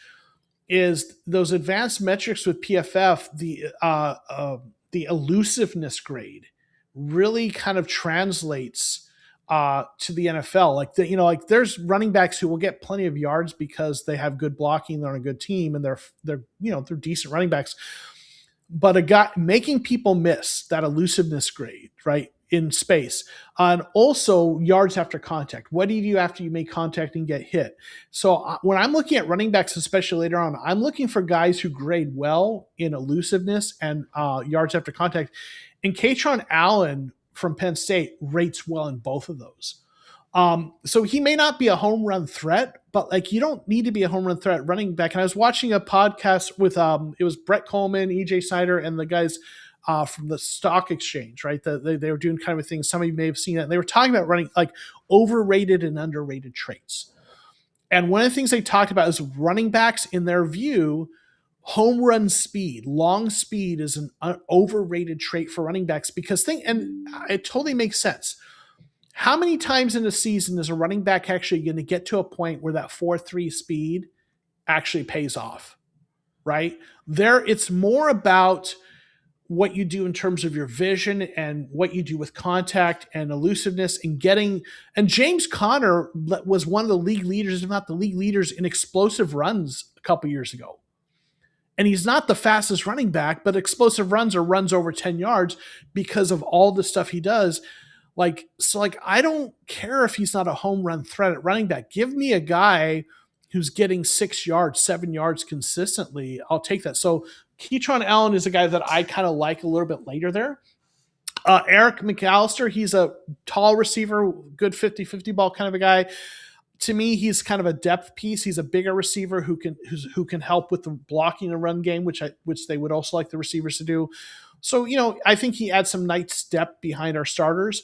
is those advanced metrics with PFF, the elusiveness grade really kind of translates to the NFL. Like there's running backs who will get plenty of yards because they have good blocking, they're on a good team, and they're decent running backs. But a guy making people miss that elusiveness grade, right, in space, and also yards after contact. What do you do after you make contact and get hit? So when I'm looking at running backs, especially later on, I'm looking for guys who grade well in elusiveness and yards after contact. And Katron Allen from Penn State rates well in both of those. So he may not be a home run threat, but like you don't need to be a home run threat running back. And I was watching a podcast with it was Brett Coleman, EJ Snyder, and the guys from the stock exchange, right? They were doing kind of a thing. Some of you may have seen it. And they were talking about running like overrated and underrated traits. And one of the things they talked about is running backs, in their view, home run speed, long speed is an overrated trait for running backs because and it totally makes sense. How many times in a season is a running back actually going to get to a point where that 4.3 speed actually pays off, right? It's more about what you do in terms of your vision and what you do with contact and elusiveness and James Conner was one of the league leaders, if not the league leaders, in explosive runs a couple years ago. And he's not the fastest running back, but explosive runs are runs over 10 yards because of all the stuff he does. I don't care if he's not a home run threat at running back. Give me a guy who's getting 6 yards, 7 yards consistently. I'll take that. So Katron Allen is a guy that I kind of like a little bit later there. Eric McAllister, he's a tall receiver, good 50-50 ball kind of a guy. To me, he's kind of a depth piece. He's a bigger receiver who can help with the blocking and run game, which they would also like the receivers to do. So, I think he adds some nice depth behind our starters.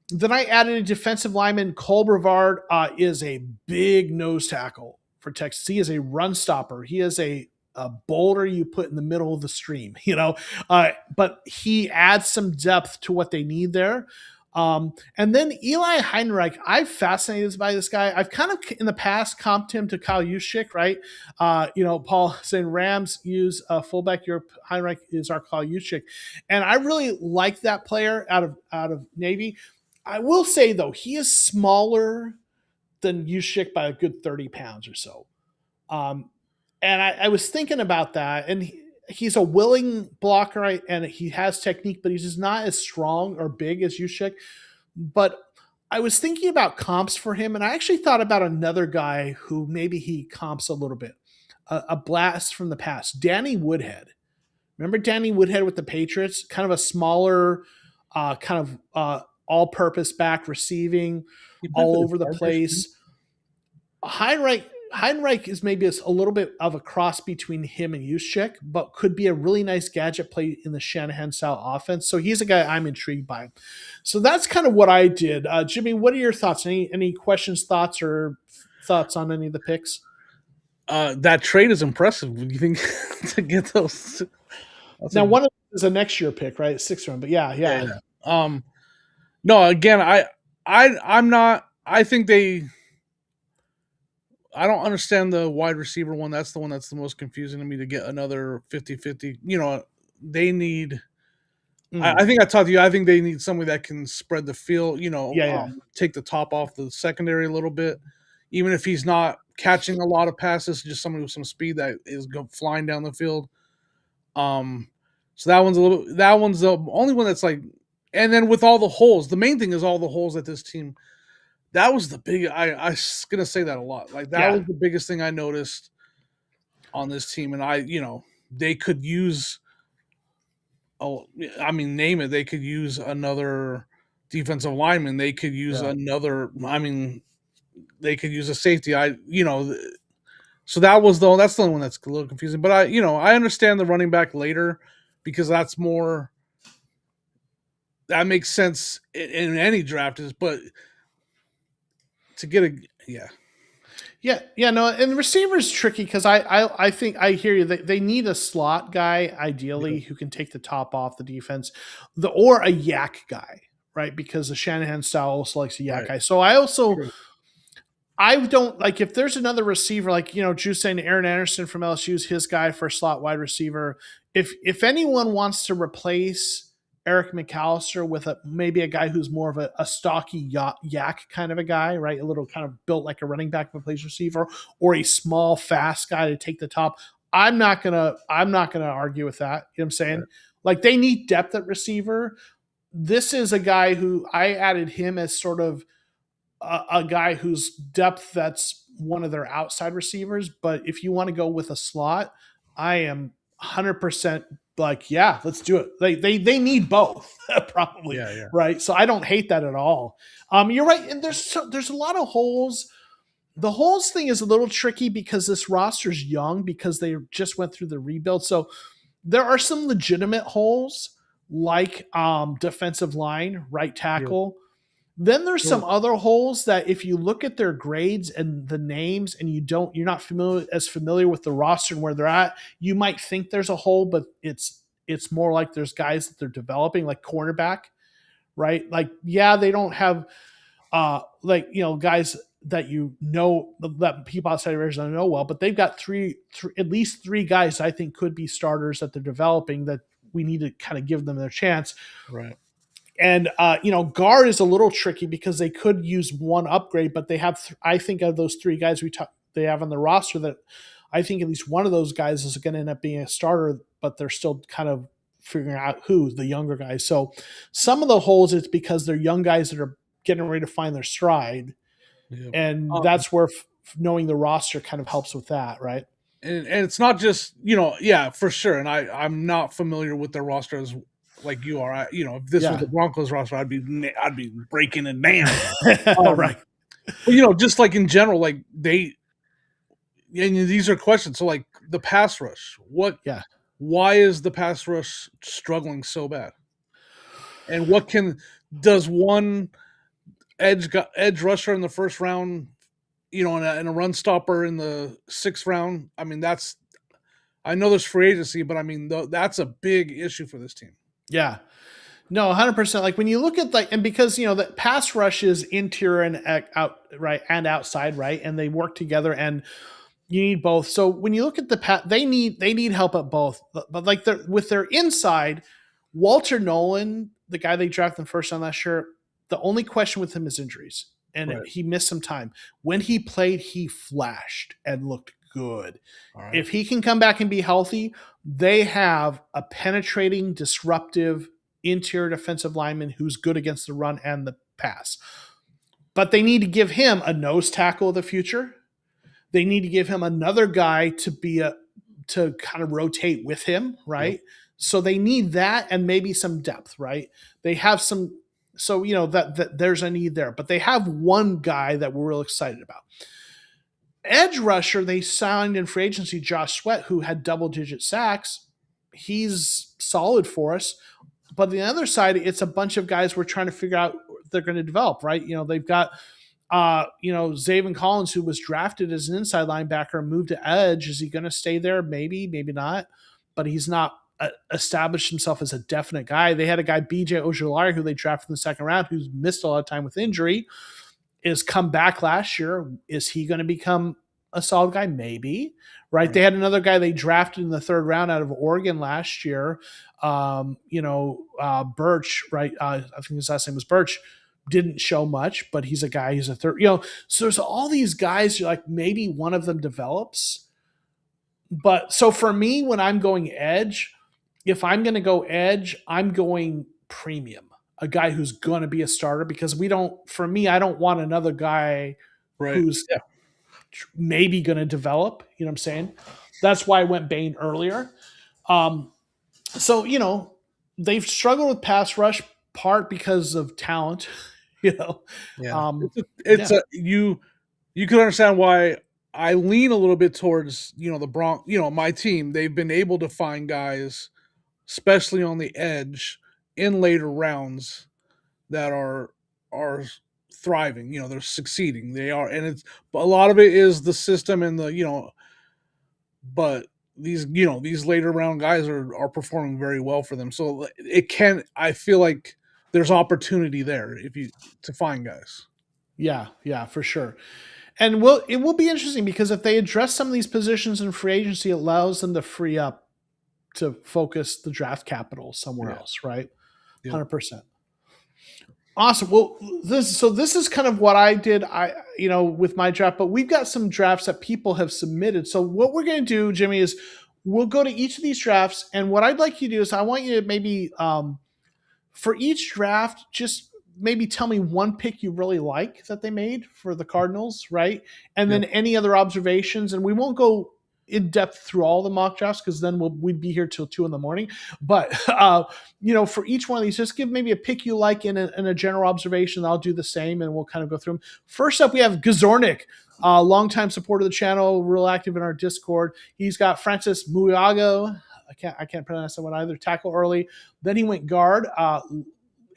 Then I added a defensive lineman. Cole Brevard is a big nose tackle for Texas. He is a run stopper. He is a a boulder you put in the middle of the stream, but he adds some depth to what they need there. And then Eli Heinrich, I'm fascinated by this guy. I've kind of in the past comped him to Kyle Juszczyk, right? Paul saying Rams use a fullback. Your Heinrich is our Kyle Juszczyk, and I really like that player out of Navy. I will say though, he is smaller than Juszczyk by a good 30 pounds or so. Um, and I was thinking about that, and he's a willing blocker, right? And he has technique, but he's just not as strong or big as Juszczyk. But I was thinking about comps for him, and I actually thought about another guy who maybe he comps a little bit. A blast from the past, Danny Woodhead. Remember Danny Woodhead with the Patriots? Kind of a smaller, all-purpose back, receiving He played for all the over the Chargers. place. Heinrich is maybe a little bit of a cross between him and Juszczyk, but could be a really nice gadget play in the Shanahan style offense. So he's a guy I'm intrigued by. So that's kind of what I did. Jimmy, what are your thoughts? Any questions, thoughts, or thoughts on any of the picks? That trade is impressive. Do you think to get those? Now, one of them is a next year pick, right? 6th round, but yeah. No, again, I'm not. I think I don't understand the wide receiver one. That's the one that's the most confusing to me to get another 50-50. They need. I think I talked to you. I think they need somebody that can spread the field. Take the top off the secondary a little bit, even if he's not catching a lot of passes. Just somebody with some speed that is flying down the field. So that one's the only one that's like. And then with all the holes, the main thing is all the holes at this team. That was the big. I was gonna say that a lot. Like that was the biggest thing I noticed on this team, and they could use. Oh, I mean, name it. They could use another defensive lineman. They could use another. I mean, they could use a safety. So that's the only one that's a little confusing. But I understand the running back later because that's more. That makes sense in any draft but to get no, and the receiver's tricky because I think I hear you. They need a slot guy ideally who can take the top off the defense, or a yak guy, right? Because the Shanahan style also likes a yak guy. So I don't like if there's another receiver like Juice saying Aaron Anderson from LSU is his guy for slot wide receiver. If anyone wants to replace Eric McAllister with maybe a guy who's more of a stocky yak kind of a guy, right? A little kind of built like a running back plays receiver, or a small fast guy to take the top. I'm not gonna argue with that. You know what I'm saying? Right. Like they need depth at receiver. This is a guy who I added him as sort of a guy whose depth that's one of their outside receivers. But if you want to go with a slot, I am 100% like, yeah, let's do it. They need both probably, right? So I don't hate that at all. You're right, and there's a lot of holes. The holes thing is a little tricky because this roster's young because they just went through the rebuild. So there are some legitimate holes like defensive line, right tackle. Then there's some other holes that if you look at their grades and the names and you're not familiar with the roster and where they're at, you might think there's a hole, but it's more like there's guys that they're developing, like cornerback, right? Like, yeah, they don't have guys that that people outside of Arizona know well, but they've got at least three guys I think could be starters that they're developing that we need to kind of give them their chance. Right. And, guard is a little tricky because they could use one upgrade, but they have, I think of those three guys they have on the roster that I think at least one of those guys is going to end up being a starter, but they're still kind of figuring out who the younger guys. So some of the holes, it's because they're young guys that are getting ready to find their stride. Yeah. And that's where knowing the roster kind of helps with that. Right. And it's not just, for sure. And I'm not familiar with their roster as like you are. If this was the Broncos roster, I'd be breaking it down. Right. But, just like in general, like and these are questions. So like the pass rush, why is the pass rush struggling so bad? And does one edge rusher in the first round, and a run stopper in the 6th round? I mean, I know there's free agency, but I mean, that's a big issue for this team. Yeah. No, 100%. Like when you look at and because the pass rush is interior and out right and outside, right, and they work together, and you need both. So when you look at they need help at both. But like with their inside, Walter Nolan, the guy they drafted in the first round last year, the only question with him is injuries, and Right. he missed some time. When he played, he flashed and looked good. All right. If he can come back and be healthy, they have a penetrating, disruptive interior defensive lineman who's good against the run and the pass. But they need to give him a nose tackle of the future. They need to give him another guy to kind of rotate with him, right? Yep. So they need that and maybe some depth, right? They have some, so that there's a need there, but they have one guy that we're real excited about. Edge rusher, they signed in free agency Josh Sweat, who had double-digit sacks. He's solid for us. But on the other side, it's a bunch of guys we're trying to figure out they're going to develop, right? They've got Zaven Collins, who was drafted as an inside linebacker and moved to edge. Is he going to stay there? Maybe, maybe not. But he's not established himself as a definite guy. They had a guy, BJ Ojulari, who they drafted in the second round, who's missed a lot of time with injury, is come back last year. Is he going to become a solid guy? Maybe, right? They had another guy they drafted in the third round out of Oregon last year. Birch, right? I think his last name was Birch. Didn't show much, but he's a guy. He's a third. So there's all these guys. You're like, maybe one of them develops. But so for me, when I'm going edge, if I'm going to go edge, I'm going premium, a guy who's going to be a starter, because for me, I don't want another guy who's maybe going to develop. You know what I'm saying? That's why I went Bain earlier. So they've struggled with pass rush, part because of talent. Yeah. You can understand why I lean a little bit towards, my team. They've been able to find guys, especially on the edge in later rounds, that are thriving. They're succeeding. They are, and it's a lot of it is the system and but these later round guys are performing very well for them. So I feel like there's opportunity there to find guys. Yeah, for sure. And it will be interesting, because if they address some of these positions in free agency, it allows them to free up to focus the draft capital somewhere else, right? 100%. Awesome. Well, this is kind of what I did, with my draft, but we've got some drafts that people have submitted. So what we're going to do, Jimmy, is we'll go to each of these drafts, and what I'd like you to do is I want you to maybe for each draft, just maybe tell me one pick you really like that they made for the Cardinals, right? And then any other observations, and we won't go in depth through all the mock drafts, because then we'd be here till 2 a.m. But for each one of these, just give maybe a pick you like in a general observation. I'll do the same, and we'll kind of go through them. First up, we have Gazornik, longtime supporter of the channel, real active in our Discord. He's got Francis Muiago. I can't pronounce that one either. Tackle early. Then he went guard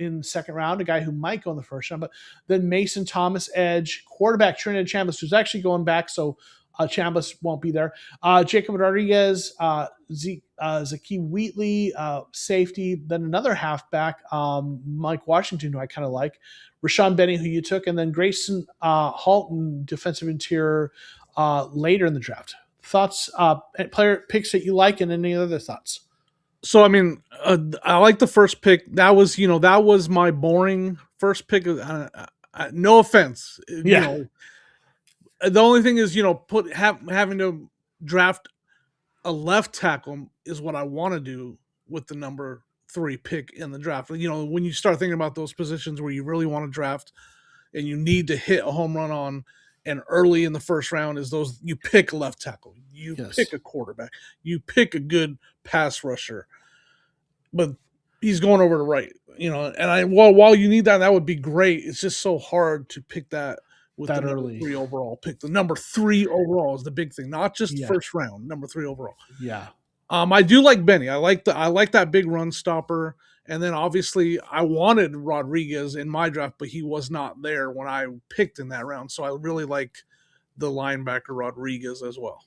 in the second round, a guy who might go in the first round. But then Mason Thomas, edge. Quarterback Trinidad Chambliss, who's actually going back, so Chambliss won't be there. Jacob Rodriguez, Zaki Wheatley, safety. Then another halfback, Mike Washington, who I kind of like. Rashawn Benny, who you took. And then Grayson Halton, defensive interior, later in the draft. Thoughts, player picks that you like, and any other thoughts? So, I mean, I like the first pick. That was my boring first pick. No offense. Yeah. The only thing is, having to draft a left tackle is what I want to do with the number 3 pick in the draft. When you start thinking about those positions where you really want to draft and you need to hit a home run on, and early in the first round is those, you pick a left tackle, you pick a quarterback, you pick a good pass rusher, but he's going over to right, and while you need that would be great. It's just so hard to pick that with that the early. number 3 overall pick. The number 3 overall is the big thing, not just first round, number 3 overall. Yeah. I do like Benny. I like that big run stopper. And then obviously I wanted Rodriguez in my draft, but he was not there when I picked in that round. So I really like the linebacker Rodriguez as well.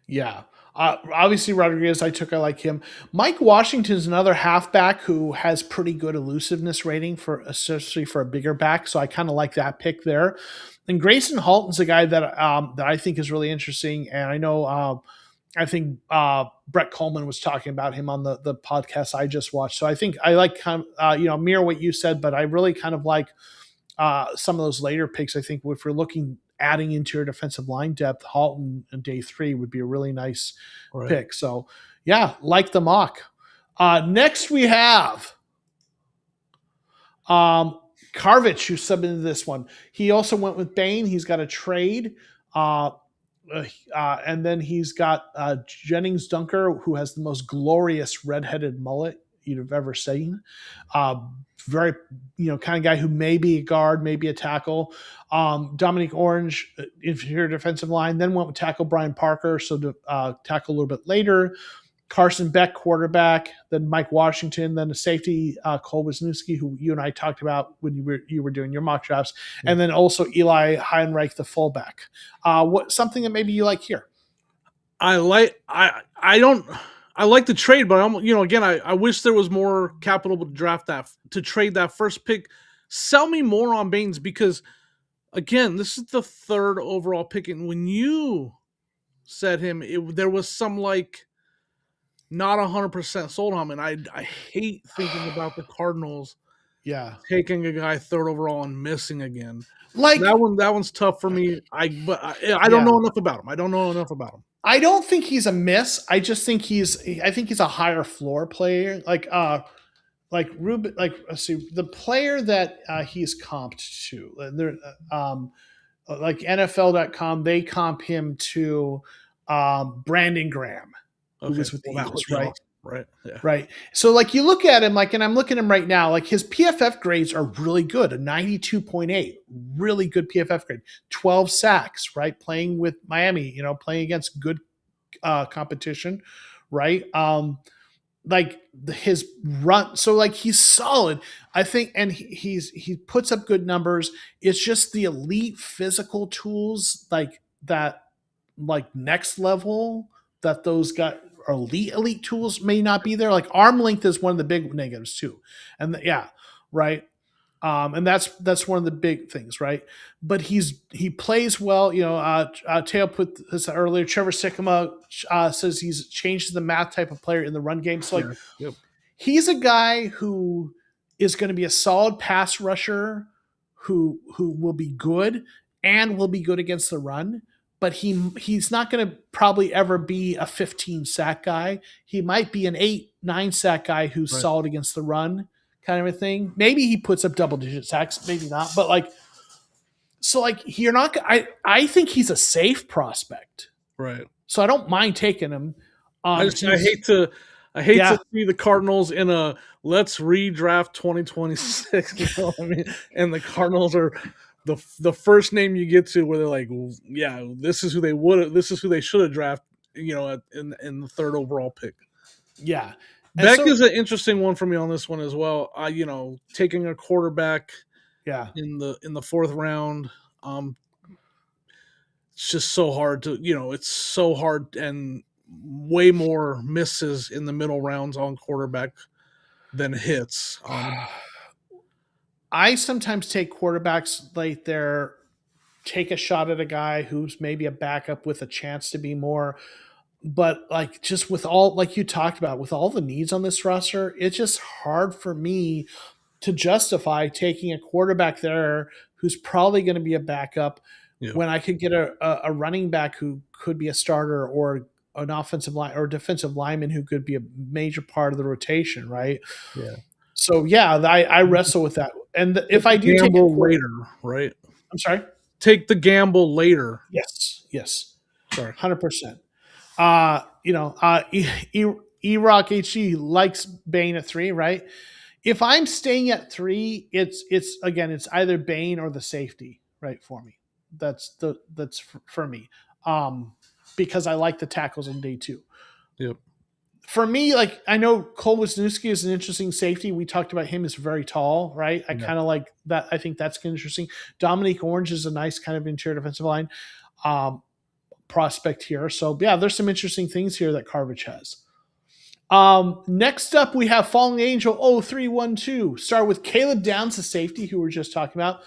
Yeah. Obviously, Rodriguez, I like him. Mike Washington's another halfback who has pretty good elusiveness rating for, especially for a bigger back. So I kind of like that pick there. And Grayson Halton's a guy that I think is really interesting. And I know, I think Brett Coleman was talking about him on the podcast I just watched. So I think I like kind of, mirror what you said, but I really kind of like some of those later picks. I think if we're looking adding into your defensive line depth, Halton in day 3 would be a really nice Right. pick. So yeah, like the mock. Next we have Karvich, who subbed into this one. He also went with Bain. He's got a trade. Uh, and then he's got Jennings Dunker, who has the most glorious redheaded mullet you'd have ever seen. Very, kind of guy who may be a guard, maybe a tackle. Dominique Orange, inferior defensive line, then went with tackle Brian Parker, so to tackle a little bit later. Carson Beck, quarterback, then Mike Washington, then the safety, Cole Wisniewski, who you and I talked about when you were doing your mock drafts, and then also Eli Heinreich, the fullback. What something that maybe you like here? I like the trade, but again, I wish there was more capital to trade that first pick. Sell me more on Baines, because again, this is the 3rd overall pick, and when you said him, there was some not 100% sold on him, and I hate thinking about the Cardinals Yeah, taking a guy 3rd overall and missing again. like That one's tough for me. I don't yeah. know enough about him. I don't know enough about him. I don't think he's a miss. I think he's a higher floor player. Like Ruben, let's see, the player that he's comped to, like NFL.com, they comp him to Brandon Graham, who Okay, was with the well, that would Eagles, be right? awesome. Right. Yeah. Right. So like you look at him, and I'm looking at him right now, his PFF grades are really good, a 92.8, really good PFF grade, 12 sacks, right? Playing with Miami, playing against good competition, right? His run, so he's solid, I think, and he puts up good numbers. It's just the elite physical tools that, next level, that those got elite tools may not be there. Like arm length is one of the big negatives too, and yeah, right. And that's one of the big things, right? But he plays well. Teo put this earlier. Trevor Sikkema says he's changed the math type of player in the run game. So Yeah. Yep. he's a guy who is going to be a solid pass rusher, who will be good and will be good against the run. But he's not going to probably ever be a 15 sack guy. He might be an 8-9 sack guy who's Right. solid against the run, kind of a thing. Maybe he puts up double digit sacks, maybe not. But you're not. I think he's a safe prospect, Right. so I don't mind taking him. I hate to Yeah. see the Cardinals in a let's redraft 2026. You know what I mean? And the Cardinals are the first name you get to where they're like, well, yeah, this is who they should have drafted. In the 3rd overall pick. Yeah. Beck is an interesting one for me on this one as well. Taking a quarterback, yeah, in the 4th round, it's just so hard to it's so hard, and way more misses in the middle rounds on quarterback than hits. I sometimes take quarterbacks late there, take a shot at a guy who's maybe a backup with a chance to be more. But just with all, like you talked about, with all the needs on this roster, it's just hard for me to justify taking a quarterback there who's probably going to be a backup Yeah. when I could get a running back who could be a starter, or an offensive line or defensive lineman who could be a major part of the rotation, right? Yeah. So yeah, I wrestle with that. And if I do take a gamble later, right? I'm sorry. Take the gamble later. Yes, Sorry. 100%. E-Rock HG likes Bane at 3, right? If I'm staying at 3, it's either Bane or the safety, right, for me. That's for me. Because I like the tackles in day 2. Yep. For me, I know Cole Wisniewski is an interesting safety. We talked about him as very tall, right? I kind of like that. I think that's interesting. Dominique Orange is a nice kind of interior defensive line. prospect here. So yeah, there's some interesting things here that Carvich has. Next up, we have Falling Angel 0312. Start with Caleb Downs, the safety who we are just talking about.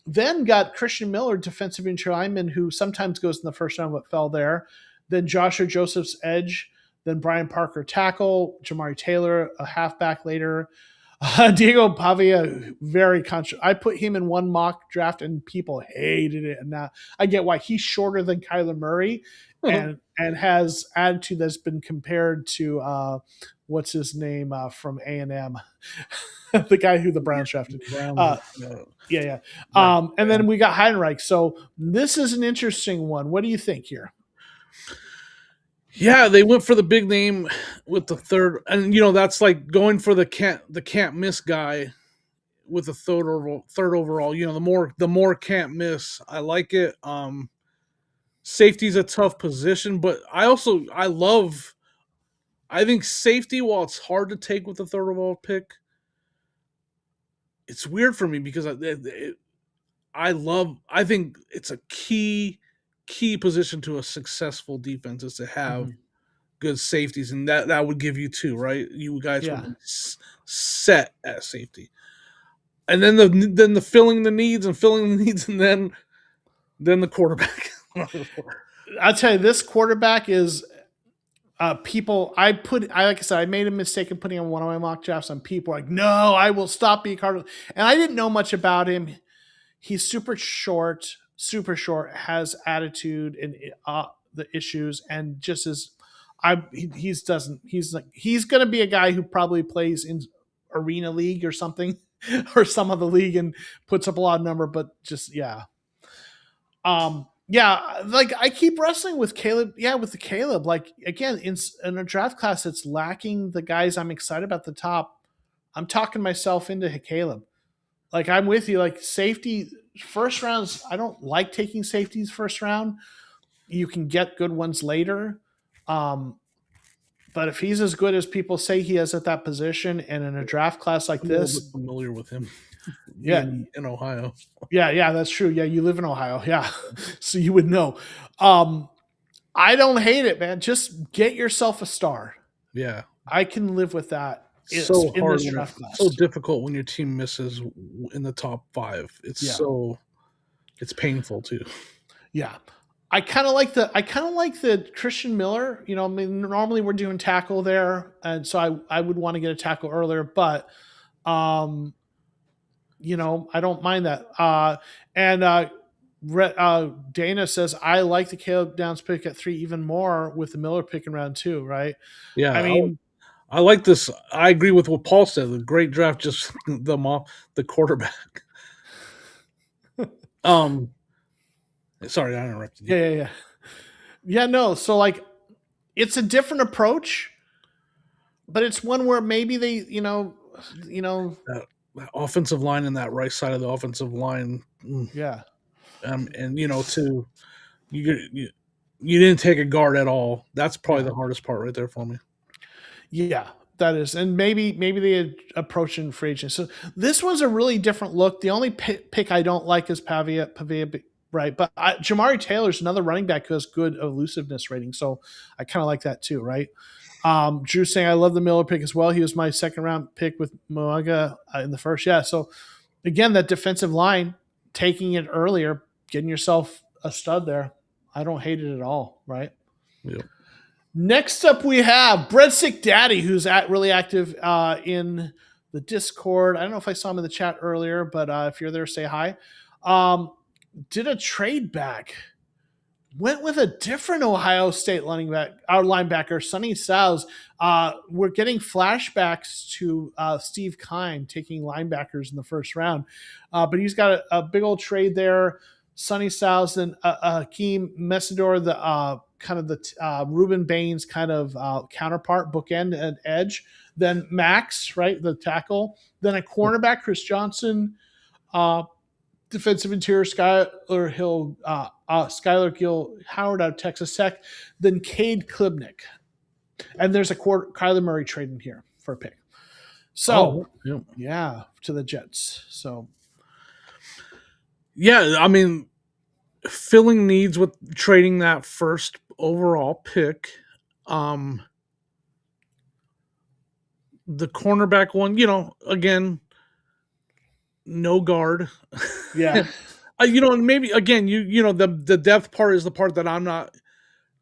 Then got Christian Miller, defensive interior lineman, who sometimes goes in the first round but fell there. Then Joshua Joseph's edge. Then Brian Parker, tackle. Jamari Taylor, a halfback later. Diego Pavia, very conscious. I put him in one mock draft and people hated it. And now I get why. He's shorter than Kyler Murray and has attitude that's been compared to what's his name from A&M, the guy who the Browns drafted. Yeah. And then we got Heidenreich. So this is an interesting one. What do you think here? Yeah, they went for the big name with the third, and that's like going for the can't miss guy with the third overall. The more can't miss. I like it. Safety's a tough position, but I think safety, while it's hard to take with the third overall pick, it's weird for me because I think it's a key position to a successful defense is to have good safeties, and that would give you two, right? You guys would be set at safety, and then the filling the needs, and then the quarterback. I'll tell you, this quarterback is people. Like I said, I made a mistake in putting on one of my mock drafts, and people are like, no, I will stop being Cardinals, and I didn't know much about him. He's super short, has attitude and the issues, and just as he's going to be a guy who probably plays in Arena League or something or some other league and puts up a lot of number, but just like I keep wrestling with Caleb. Yeah, with the Caleb. Like again, in a draft class that's lacking the guys I'm excited about at the top, I'm talking myself into Caleb. Like I'm with you. Like safety first rounds, I don't like taking safeties first round. You can get good ones later. But if he's as good as people say he is at that position and in a draft class like this, I'm familiar with him. Yeah, in Ohio. Yeah, that's true. Yeah, you live in Ohio. Yeah, so you would know. I don't hate it, man. Just get yourself a star. Yeah, I can live with that. It's so hard. So difficult when your team misses in the top 5. It's painful too. Yeah. I kind of like the Christian Miller. I mean, normally we're doing tackle there, and so I would want to get a tackle earlier, but I don't mind that. Dana says I like the Caleb Downs pick at 3 even more with the Miller pick in round 2, right? Yeah, I mean, I like this. I agree with what Paul said. The great draft, just the quarterback. Sorry, I interrupted you. Yeah, no. So like, it's a different approach, but it's one where maybe they, that offensive line and that right side of the offensive line. Yeah. And you didn't take a guard at all. That's probably the hardest part right there for me. Yeah, that is. And maybe they approach in free agent. So this one's a really different look. The only pick I don't like is Pavia, right? But Jamari Taylor's another running back who has good elusiveness rating. So I kind of like that too, right? Drew saying, I love the Miller pick as well. He was my second round pick with Moaga in the first. Yeah. So again, that defensive line, taking it earlier, getting yourself a stud there. I don't hate it at all, right? Yep. Next up, we have Breadstick Daddy, who's really active in the Discord. I don't know if I saw him in the chat earlier, but if you're there, say hi. Did a trade back. Went with a different Ohio State linebacker, Sonny Styles. We're getting flashbacks to Steve Kine taking linebackers in the first round. But he's got a big old trade there. Sonny Styles and Hakeem Messidor, the kind of the Ruben Baines kind of counterpart, bookend and edge. Then Max, right, the tackle. Then a cornerback, Chris Johnson. Defensive interior, Skylar Gill Howard out of Texas Tech. Then Cade Klubnik. And there's a Kyler Murray trade in here for a pick. So, to the Jets. So, yeah, I mean, filling needs with trading that first overall pick. Um, the cornerback one, again, no guard. Yeah. Maybe again, the depth part is the part that I'm not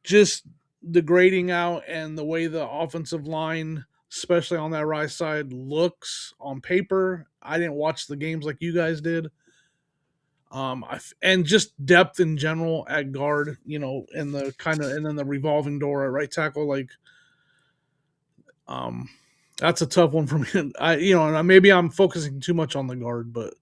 just the grading out and the way the offensive line, especially on that right side, looks on paper. I didn't watch the games like you guys did. And just depth in general at guard, and the kind of and then the revolving door at right tackle, like, um, that's a tough one for me. And maybe I'm focusing too much on the guard, but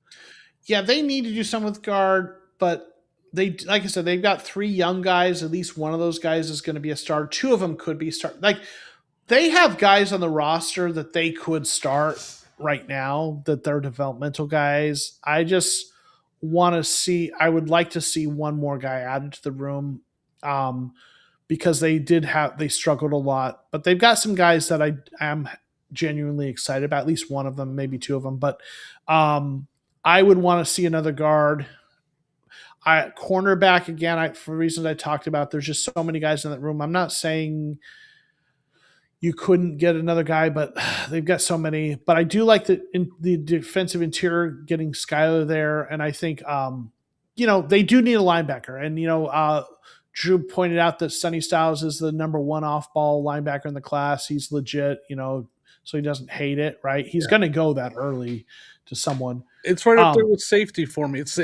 Yeah, they need to do something with guard, but like I said, they've got three young guys. At least one of those guys is going to be a starter. Two of them could be start. Like they have guys on the roster that they could start right now. That they're developmental guys. I just want to see. I would like to see one more guy added to the room, because they struggled a lot, but they've got some guys that I am genuinely excited about. At least one of them, maybe two of them, but. I would want to see another guard. Cornerback again, for reasons I talked about. There's just so many guys in that room. I'm not saying you couldn't get another guy, but they've got so many. But I do like the defensive interior getting Skyler there, and I think they do need a linebacker. And Drew pointed out that Sonny Styles is the number one off ball linebacker in the class. He's legit, so he doesn't hate it, right? He's going to go that early to someone. it's right up there with safety for me. It's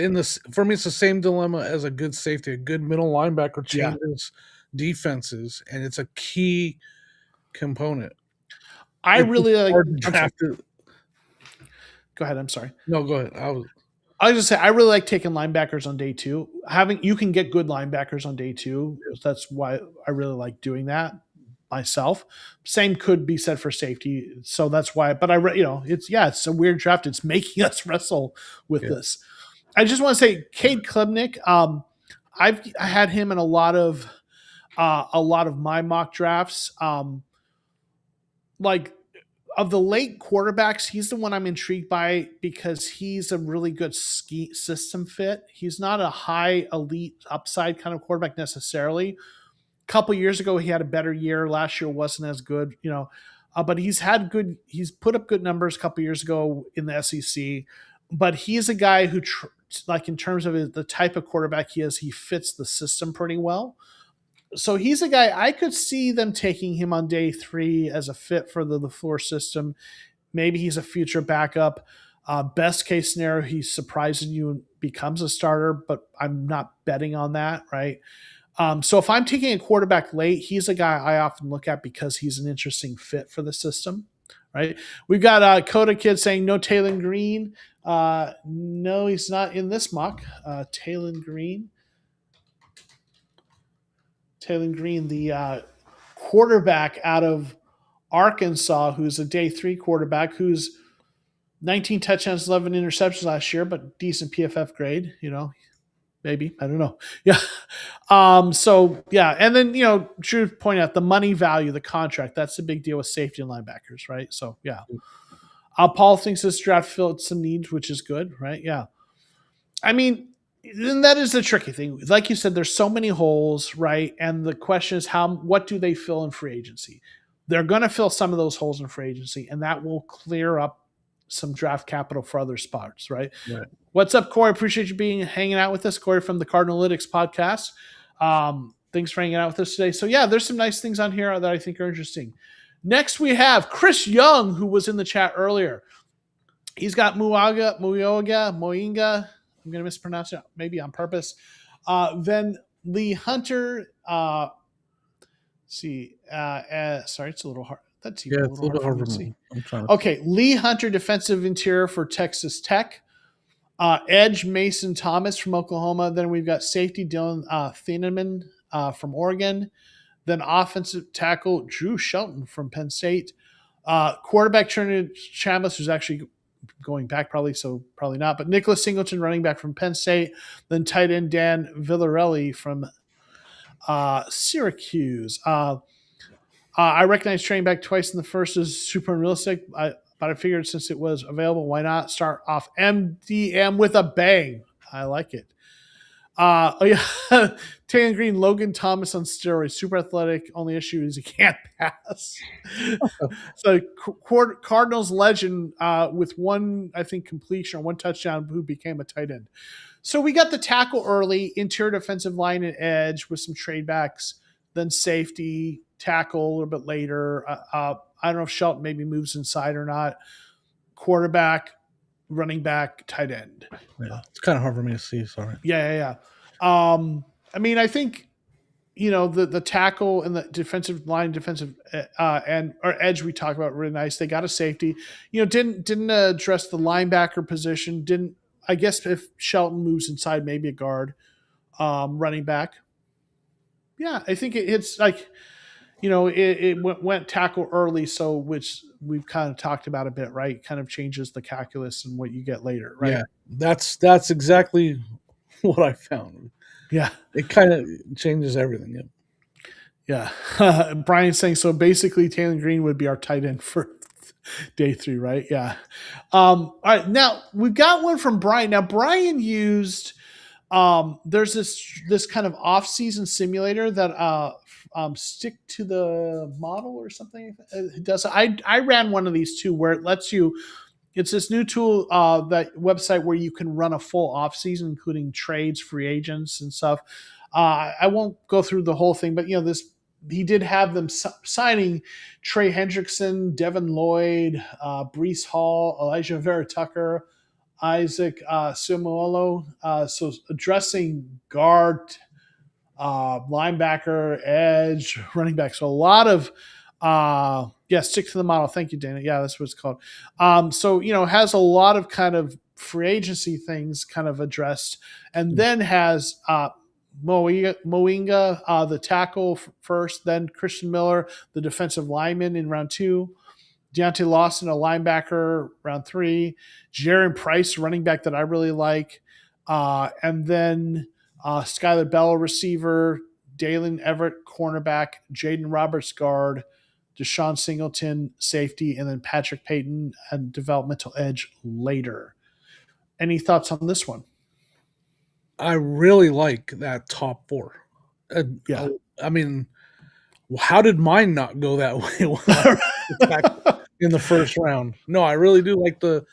for me. It's the same dilemma as a good safety. A good middle linebacker changes defenses, and it's a key component. I It's really like. hard to draft it. Go ahead. I'm sorry. No, go ahead. I was just say I really like taking linebackers on day two. You can get good linebackers on day two. That's why I really like doing that myself. Same could be said for safety. So that's why. But it's a weird draft. It's making us wrestle with this. I just want to say, Cade Klubnik. I had him in a lot of my mock drafts. Like of the late quarterbacks, he's the one I'm intrigued by because he's a really good ski system fit. He's not a high elite upside kind of quarterback necessarily. A couple years ago, he had a better year. Last year wasn't as good, but he's put up good numbers a couple years ago in the SEC. But he's a guy who, like in terms of the type of quarterback he is, he fits the system pretty well. So he's a guy I could see them taking him on day 3 as a fit for the LaFleur system. Maybe he's a future backup. Best case scenario, he surprises you and becomes a starter, but I'm not betting on that, right? So if I'm taking a quarterback late, he's a guy I often look at because he's an interesting fit for the system, right? We've got Coda Kid saying no Taylor Green. No, he's not in this mock. Taylor Green, the quarterback out of Arkansas, who's a day 3 quarterback, who's 19 touchdowns, 11 interceptions last year, but decent PFF grade, maybe. I don't know. Yeah. And then, Drew pointed out the money value, the contract. That's the big deal with safety and linebackers, right? So, yeah. Paul thinks this draft filled some needs, which is good, right? Yeah. I mean, then that is the tricky thing. Like you said, there's so many holes, right? And the question is what do they fill in free agency? They're going to fill some of those holes in free agency, and that will clear up some draft capital for other spots, right? What's up, Corey? Appreciate you hanging out with us, Corey from the Cardinalytics podcast. Thanks for hanging out with us today. So yeah, there's some nice things on here that I think are interesting. Next, we have Chris Young, who was in the chat earlier. He's got Moinga. I'm going to mispronounce it, maybe on purpose. Then Lee Hunter. Sorry, it's a little hard. That's even a little hard for me to see. Okay, Lee Hunter, defensive interior for Texas Tech. Edge Mason Thomas from Oklahoma. Then we've got safety Dylan Thieneman from Oregon. Then offensive tackle Drew Shelton from Penn State. Quarterback Trinity Chambliss, who's actually going back probably not. But Nicholas Singleton, running back from Penn State. Then tight end Dan Villarelli from Syracuse. I recognize trading back twice in the first is super unrealistic. But I figured since it was available, why not start off MDM with a bang? I like it. Oh yeah, Taylor Green, Logan Thomas on steroids, super athletic. Only issue is he can't pass. So Cardinals legend with one, I think, completion or one touchdown, who became a tight end. So we got the tackle early, interior defensive line and edge with some trade backs, then safety, tackle a little bit later. I don't know if Shelton maybe moves inside or not. Quarterback, running back, tight end. Yeah, it's kind of hard for me to see. Sorry. I mean, I think the tackle and the defensive line, defensive and or edge we talked about really nice. They got a safety. Didn't address the linebacker position. Didn't I guess if Shelton moves inside, maybe a guard, running back. Yeah, I think it's like it went tackle early, so which we've kind of talked about a bit, right? Kind of changes the calculus and what you get later, right? Yeah, that's exactly what I found. Yeah. It kind of changes everything. Yeah. Yeah. Brian's saying so basically Taylor Green would be our tight end for day 3, right? Yeah. All right. Now we've got one from Brian. Now Brian used there's this kind of off-season simulator that stick to the model or something. It does. I ran one of these too, where it lets you. It's this new tool, that website where you can run a full off season, including trades, free agents, and stuff. I won't go through the whole thing, but this he did have them signing Trey Hendrickson, Devin Lloyd, Brees Hall, Elijah Vera Tucker, Isaac Sumuolo. So addressing guard, linebacker, edge, running back. So a lot of stick to the model. Thank you, Dana. Yeah, that's what it's called. So has a lot of kind of free agency things kind of addressed, and then has Moinga, the tackle first, then Christian Miller, the defensive lineman in round 2. Deontay Lawson, a linebacker, round 3. Jaron Price, running back that I really like. And then Skylar Bell, receiver. Dalen Everett, cornerback. Jaden Roberts, guard. Deshaun Singleton, safety. And then Patrick Payton, and developmental edge later. Any thoughts on this one? I really like that top 4. Yeah. I mean, how did mine not go that way back in the first round? No, I really do like the,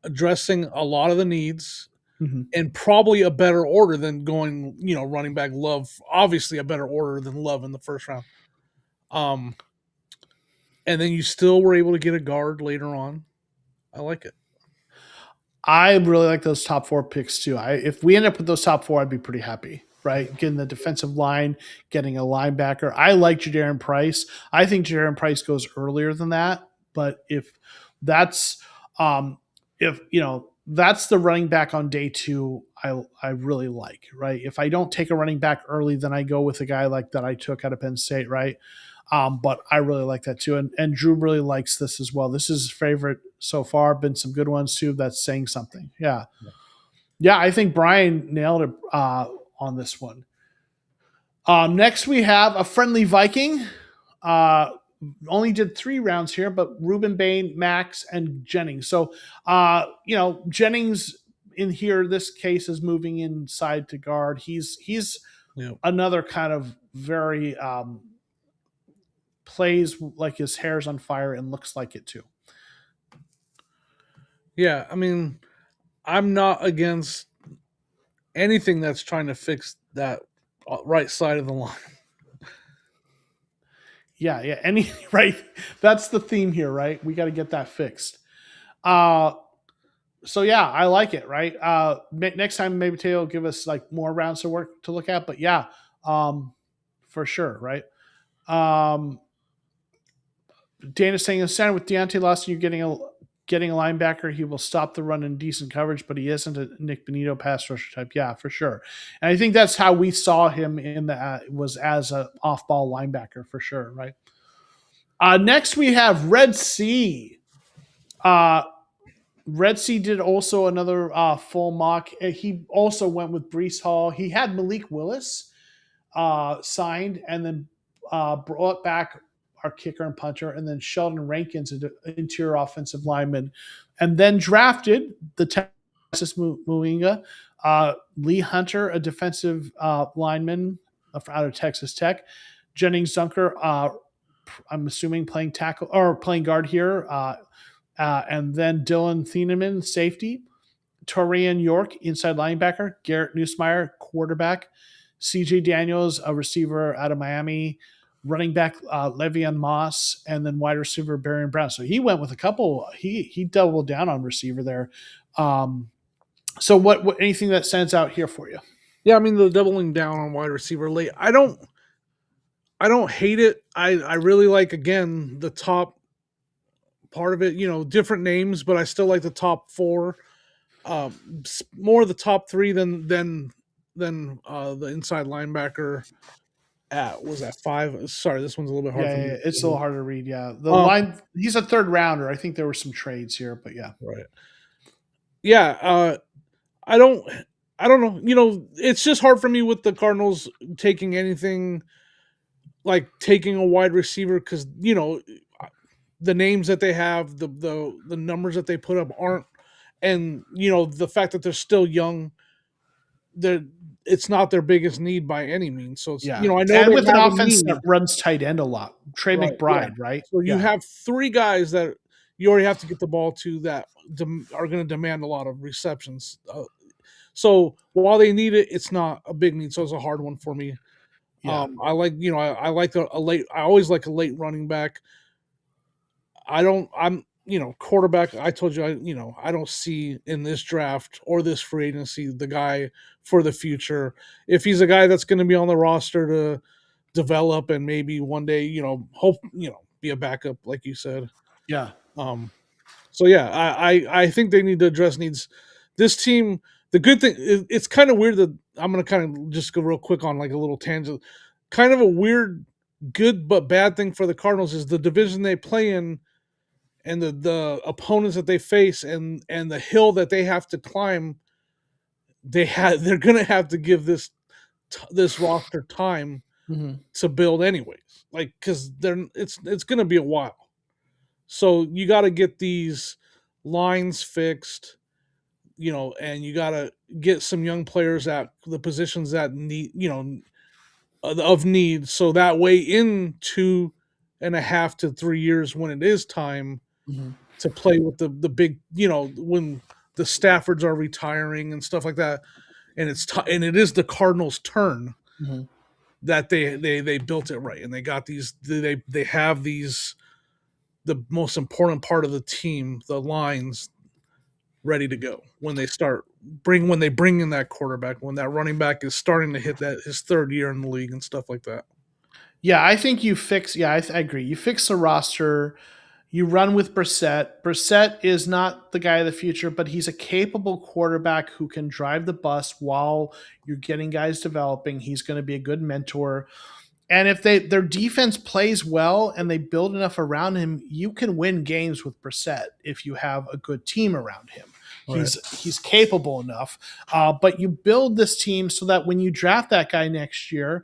addressing a lot of the needs, and probably a better order than going, running back Love. Obviously, a better order than Love in the first round. And then you still were able to get a guard later on. I like it. I really like those top 4 picks too. If we end up with those top 4, I'd be pretty happy. Right, getting the defensive line, getting a linebacker. I like Jaron Price. I think Jaron Price goes earlier than that. But if that's that's the running back on day 2, I really like. Right, if I don't take a running back early, then I go with a guy like that I took out of Penn State. Right. But I really like that too. And Drew really likes this as well. This is his favorite so far. Been some good ones too. That's saying something. Yeah. Yeah, I think Brian nailed it on this one. Next, we have a friendly Viking. Only did 3 rounds here, but Ruben Bain, Max, and Jennings. So, Jennings in here, this case is moving inside to guard. He's another kind of very plays like his hair's on fire and looks like it too. Yeah, I mean, I'm not against anything that's trying to fix that right side of the line. Yeah. Right. That's the theme here, right? We got to get that fixed. So yeah, I like it, right? Next time maybe Taylor will give us like more rounds of work to look at, but yeah, for sure, right? Dana's saying in center with Deontay Lawson, you're getting a linebacker. He will stop the run in decent coverage, but he isn't a Nick Benito pass rusher type. Yeah, for sure. And I think that's how we saw him in the was as an off-ball linebacker for sure, right? Next we have Red Sea. Red Sea did also another full mock. He also went with Brees Hall. He had Malik Willis signed, and then brought back our kicker and punter, and then Sheldon Rankins, interior offensive lineman, and then drafted the test Muinga, Lee Hunter, a defensive lineman out of Texas Tech, Jennings Dunker, I'm assuming playing tackle or playing guard here, and then Dylan Thieneman, safety, Torian York, inside linebacker, Garrett Nussmeyer, quarterback, CJ Daniels, a receiver out of Miami, running back Le'Veon Moss, and then wide receiver Barry Brown. So he went with a couple. He doubled down on receiver there. So what anything that stands out here for you? Yeah, I mean the doubling down on wide receiver late. I don't hate it. I really like again the top part of it. Different names, but I still like the top four. More the top three than the inside linebacker at was at five. Sorry, this one's a little bit hard Yeah, for yeah, me. yeah, it's a little hard to read. Yeah, the Um, line. He's a third rounder. I think there were some trades here, but yeah, right. Yeah. I don't. I don't know. It's just hard for me with the Cardinals taking anything like taking a wide receiver because the names that they have, the numbers that they put up aren't, and the fact that they're still young, they're it's not their biggest need by any means. So it's yeah, I know and they with an have a offense that need, runs tight end a lot, Trey right? Yeah. McBride, right? So you Yeah, have three guys that you already have to get the ball to that are going to demand a lot of receptions. So while they need it, it's not a big need. So it's a hard one for me. yeah, I like I like a late. I always like a late running back. I don't. I'm quarterback. I told you I don't see in this draft or this free agency the guy for the future. If he's a guy that's going to be on the roster to develop and maybe one day hope be a backup like you said. yeah. Um, so yeah, I think they need to address needs. This team, the good thing, it's kind of weird that I'm gonna kind of just go real quick on like a little tangent. Kind of a weird, good but bad thing for the Cardinals is the division they play in and the opponents that they face and the hill that they have to climb. They're gonna have to give this roster time Mm-hmm. to build anyways. Like because it's gonna be a while. So you got to get these lines fixed, and you got to get some young players at the positions that need, of need. So that way, in 2.5 to 3 years, when it is time Mm-hmm. to play with the big, when the Staffords are retiring and stuff like that, and and it is the Cardinals' turn Mm-hmm. that they built it right, and they got they have these the most important part of the team, the lines, ready to go when they bring in that quarterback, when that running back is starting to hit that his third year in the league and stuff like that. Yeah, I think you fix. Yeah, I agree. You fix the roster. You run with Brissett. Brissett is not the guy of the future, but he's a capable quarterback who can drive the bus while you're getting guys developing. He's going to be a good mentor. And if their defense plays well and they build enough around him, you can win games with Brissett if you have a good team around him. Right. He's capable enough, but you build this team so that when you draft that guy next year,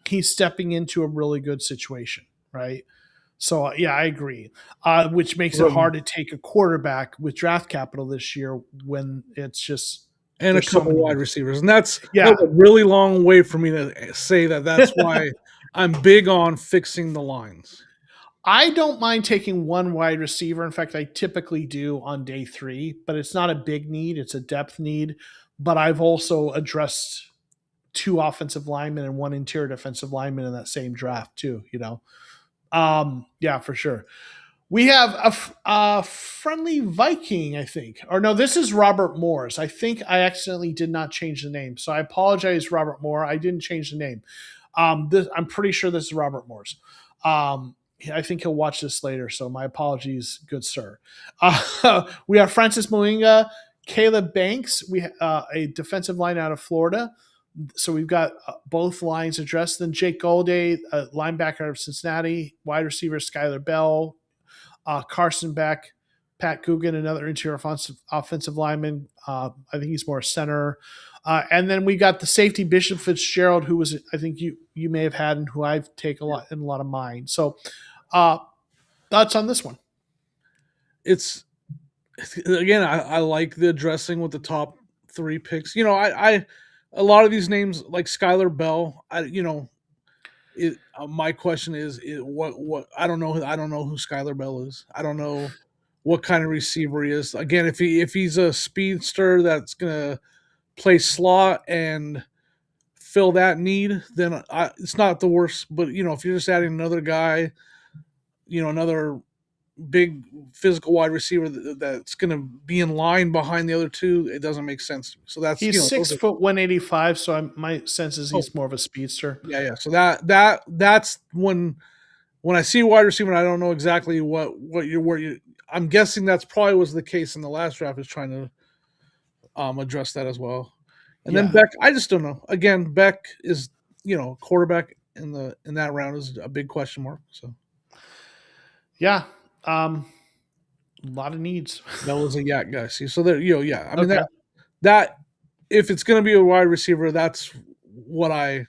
he's stepping into a really good situation, right? So yeah, I agree. Which makes it hard to take a quarterback with draft capital this year when it's just And a there's so couple many. wide receivers, and that Yeah, was a really long way for me to say that. That's why I'm big on fixing the lines. I don't mind taking one wide receiver. In fact, I typically do on day 3, but it's not a big need. It's a depth need. But I've also addressed 2 offensive linemen and 1 interior defensive lineman in that same draft too. Yeah, for sure. We have a friendly Viking, I think. Or no, this is Robert Morris. I think I accidentally did not change the name. So I apologize, Robert Moore. I didn't change the name. I'm pretty sure this is Robert Morris. I think he'll watch this later. So my apologies, good sir. We have Francis Moinga, Caleb Banks, a defensive line out of Florida. So we've got both lines addressed. Then Jake Golday, a linebacker out of Cincinnati, wide receiver Skylar Bell, Carson Beck, Pat Coogan, another interior offensive lineman. I think he's more a center. And then we got the safety Bishop Fitzgerald, who was I think you may have had and who I've taken a lot of mine. So thoughts on this one? It's again, I like the addressing with the top three picks. I a lot of these names like Skylar Bell. My question is what I don't know who Skylar Bell is. I don't know what kind of receiver he is. Again, if he's a speedster that's gonna play slot and fill that need, then it's not the worst. But if you're just adding another guy, another big physical wide receiver that's going to be in line behind the other two, it doesn't make sense to me. So that's He's those six are, foot 185, so my sense is oh he's more of a speedster. yeah. So that's when I see wide receiver, and I don't know exactly what you're where you. I'm guessing that's probably was the case in the last draft. Is trying to address that as well. And then Yeah, Beck, I just don't know. Again, Beck is quarterback in that round is a big question mark. So yeah. A lot of needs. that was a yak guy. See, so there, yeah. I mean Okay. that if it's going to be a wide receiver, that's what I,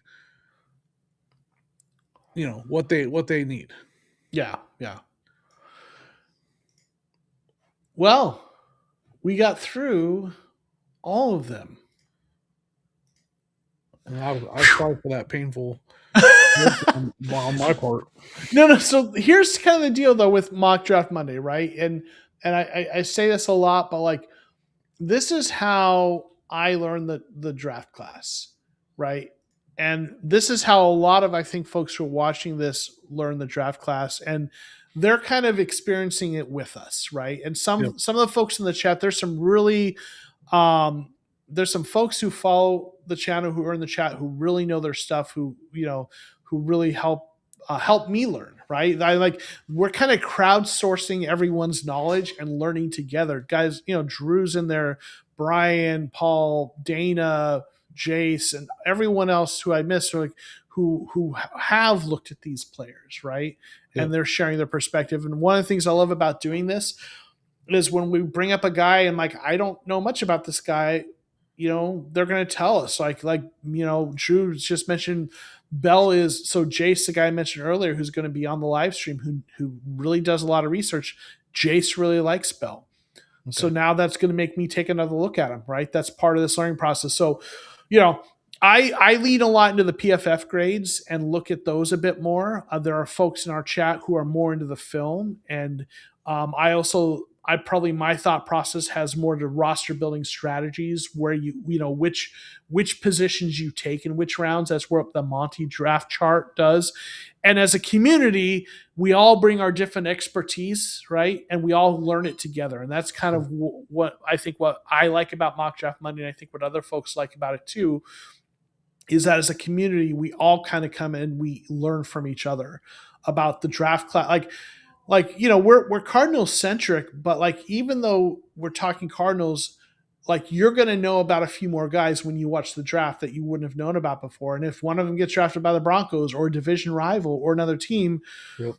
what they need. Yeah, yeah. Well, we got through all of them. And I'm sorry for that painful on my part. No, no. So here's kind of the deal, though, with Mock Draft Monday, right? And I say this a lot, but like this is how I learned the draft class, right? And this is how a lot of I think folks who are watching this learn the draft class, and they're kind of experiencing it with us, right? And Yep. some of the folks in the chat, um, there's some folks who follow the channel who are in the chat who really know their stuff, who really help me learn, right? We're kind of crowdsourcing everyone's knowledge and learning together. Guys, Drew's in there, Brian, Paul, Dana, Jace, and everyone else who I missed, who have looked at these players, right? Yep. And they're sharing their perspective. And one of the things I love about doing this is when we bring up a guy and like I don't know much about this guy, they're going to tell us Drew just mentioned Bell is so Jace, the guy I mentioned earlier, who's going to be on the live stream, who really does a lot of research. Jace really likes Bell. So Okay. now that's going to make me take another look at him, right? That's part of this learning process. So, you know, I lean a lot into the PFF grades and look at those a bit more. There are folks in our chat who are more into the film, and I probably my thought process has more to roster building strategies where which positions you take in which rounds. That's where the Monty draft chart does. And as a community, we all bring our different expertise, right? And we all learn it together. And that's kind of what I like about Mock Draft Monday, and I think what other folks like about it too, is that as a community, we all kind of come in, we learn from each other about the draft class. We're Cardinals centric, but like even though we're talking Cardinals, like you're going to know about a few more guys when you watch the draft that you wouldn't have known about before. And if one of them gets drafted by the Broncos or a division rival or another team, Yep.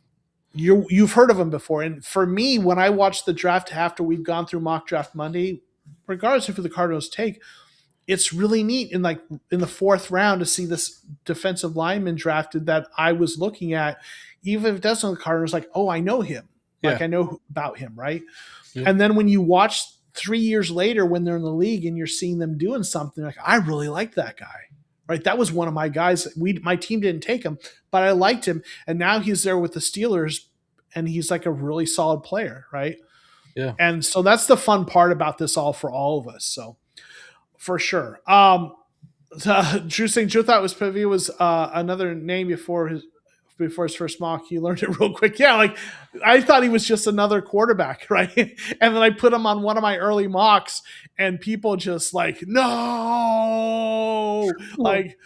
you've heard of them before. And for me, when I watch the draft after we've gone through Mock Draft Monday, regardless of who the Cardinals take, it's really neat in the fourth round to see this defensive lineman drafted that I was looking at, even if it doesn't the Cardinals, like, oh, I know him. Yeah. Like I know about him, right? Yep. And then when you watch 3 years later when they're in the league and you're seeing them doing something, like, I really like that guy. Right. That was one of my guys. My team didn't take him, but I liked him. And now he's there with the Steelers and he's like a really solid player. Right. Yeah. And so that's the fun part about this all for all of us. So for sure. Drew saying Joe thought Pavia was another name before his first mock. He learned it real quick. Yeah, like I thought he was just another quarterback, right? And then I put him on one of my early mocks, and people just like, no, like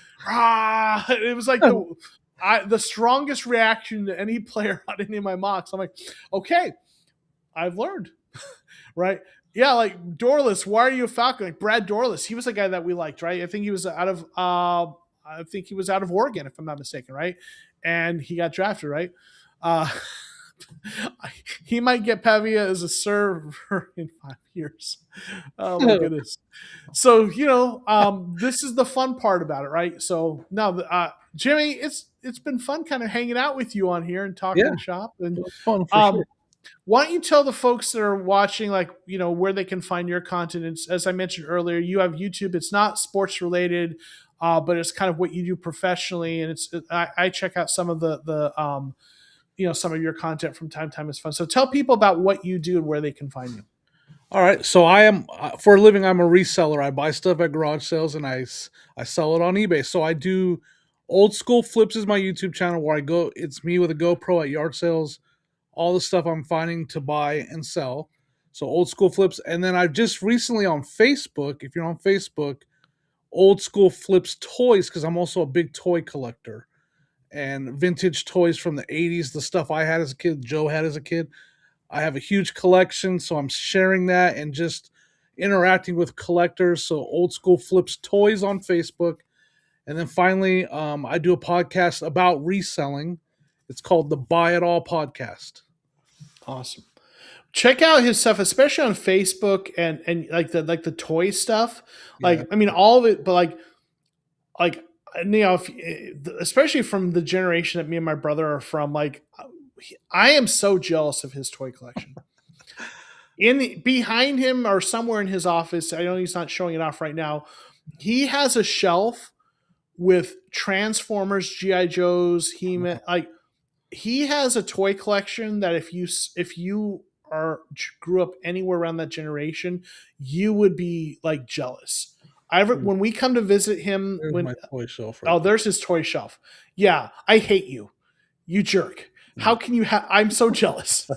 it was like the strongest reaction to any player on any of my mocks. I'm like, okay, I've learned, right? Yeah, like Dorless. Why are you a Falcon? Like Brad Dorless. He was a guy that we liked, right? I think he was out of Oregon, if I'm not mistaken, right? And he got drafted, right? Uh, he might get Pavia as a server in 5 years. Oh my goodness. So this is the fun part about it, right? So now, Jimmy, it's been fun kind of hanging out with you on here and Yeah. talking shop, and It was fun for sure. Why don't you tell the folks that are watching, like, where they can find your content? As I mentioned earlier, you have YouTube. It's not sports related, but it's kind of what you do professionally. And I check out some of some of your content from time to time. It's fun. So tell people about what you do and where they can find you. All right, so I am for a living. I'm a reseller. I buy stuff at garage sales and I sell it on eBay. So I do old school flips is my YouTube channel where I go. It's me with a GoPro at yard sales. All the stuff I'm finding to buy and sell. So old school flips, and then I've just recently on Facebook. If you're on Facebook, old school flips toys because I'm also a big toy collector and vintage toys from the 80s, the stuff I had as a kid, Joe had as a kid. I have a huge collection, so I'm sharing that and just interacting with collectors. So old school flips toys on Facebook. And then finally, I do a podcast about reselling. It's called the Buy It All Podcast. Awesome. Check out his stuff, especially on Facebook and like the toy stuff. Yeah. Like, I mean, all of it, but like if, especially from the generation that me and my brother are from, like, I am so jealous of his toy collection. Behind him or somewhere in his office, I know he's not showing it off right now. He has a shelf with Transformers, GI Joes, He-Man. Like, he has a toy collection that if you grew up anywhere around that generation, you would be like jealous. When we come to visit him, There's my toy shelf right oh, there. there's his toy shelf. Yeah, I hate you, you jerk. How Yeah. can you have? I'm so jealous.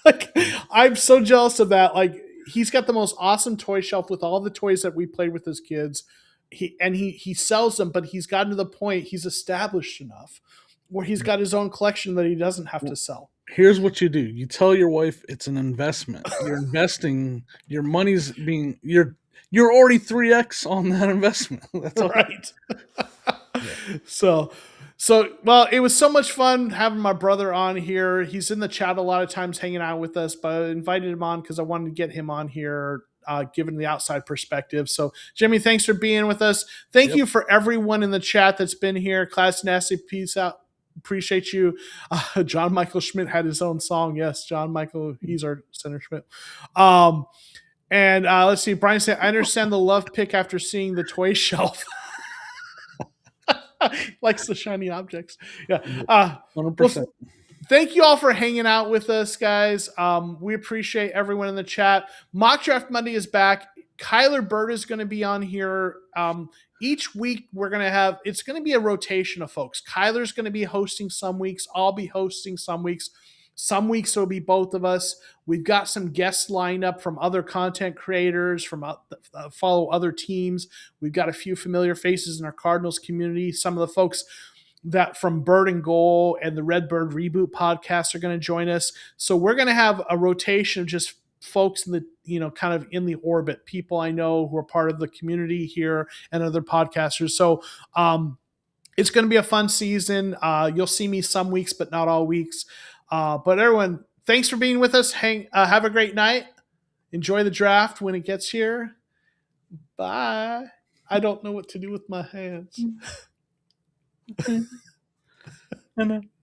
Like, I'm so jealous of that. Like, he's got the most awesome toy shelf with all the toys that we played with as kids. He sells them, but he's gotten to the point, he's established enough where he's got his own collection that he doesn't have to sell. Here's what you do. You tell your wife it's an investment. You're investing your money's being you're already 3x on that investment. That's all. Right. Yeah. So well, it was so much fun having my brother on here. He's in the chat a lot of times hanging out with us, but I invited him on because I wanted to get him on here, given the outside perspective. So Jimmy, thanks for being with us. Thank Yep. you for everyone in the chat that's been here. Class Nasty, peace out. Appreciate you. John Michael Schmidt had his own song. Yes, John Michael, he's our Senator Schmidt. And let's see, Brian said, I understand the love pick after seeing the toy shelf. Likes the shiny objects. Yeah. 100%. Thank you all for hanging out with us, guys. We appreciate everyone in the chat. Mock Draft Monday is back. Kyler Bird is going to be on here. Each week it's going to be a rotation of folks. Kyler's going to be hosting some weeks. I'll be hosting some weeks. Some weeks it'll be both of us. We've got some guests lined up from other content creators, from follow other teams. We've got a few familiar faces in our Cardinals community. Some of the folks that from Bird and Goal and the Redbird Reboot podcast are going to join us. So we're going to have a rotation of just folks in the, kind of in the orbit, people I know who are part of the community here and other podcasters. So it's going to be a fun season. You'll see me some weeks, but not all weeks. But everyone, thanks for being with us. Have a great night. Enjoy the draft when it gets here. Bye. I don't know what to do with my hands. I know.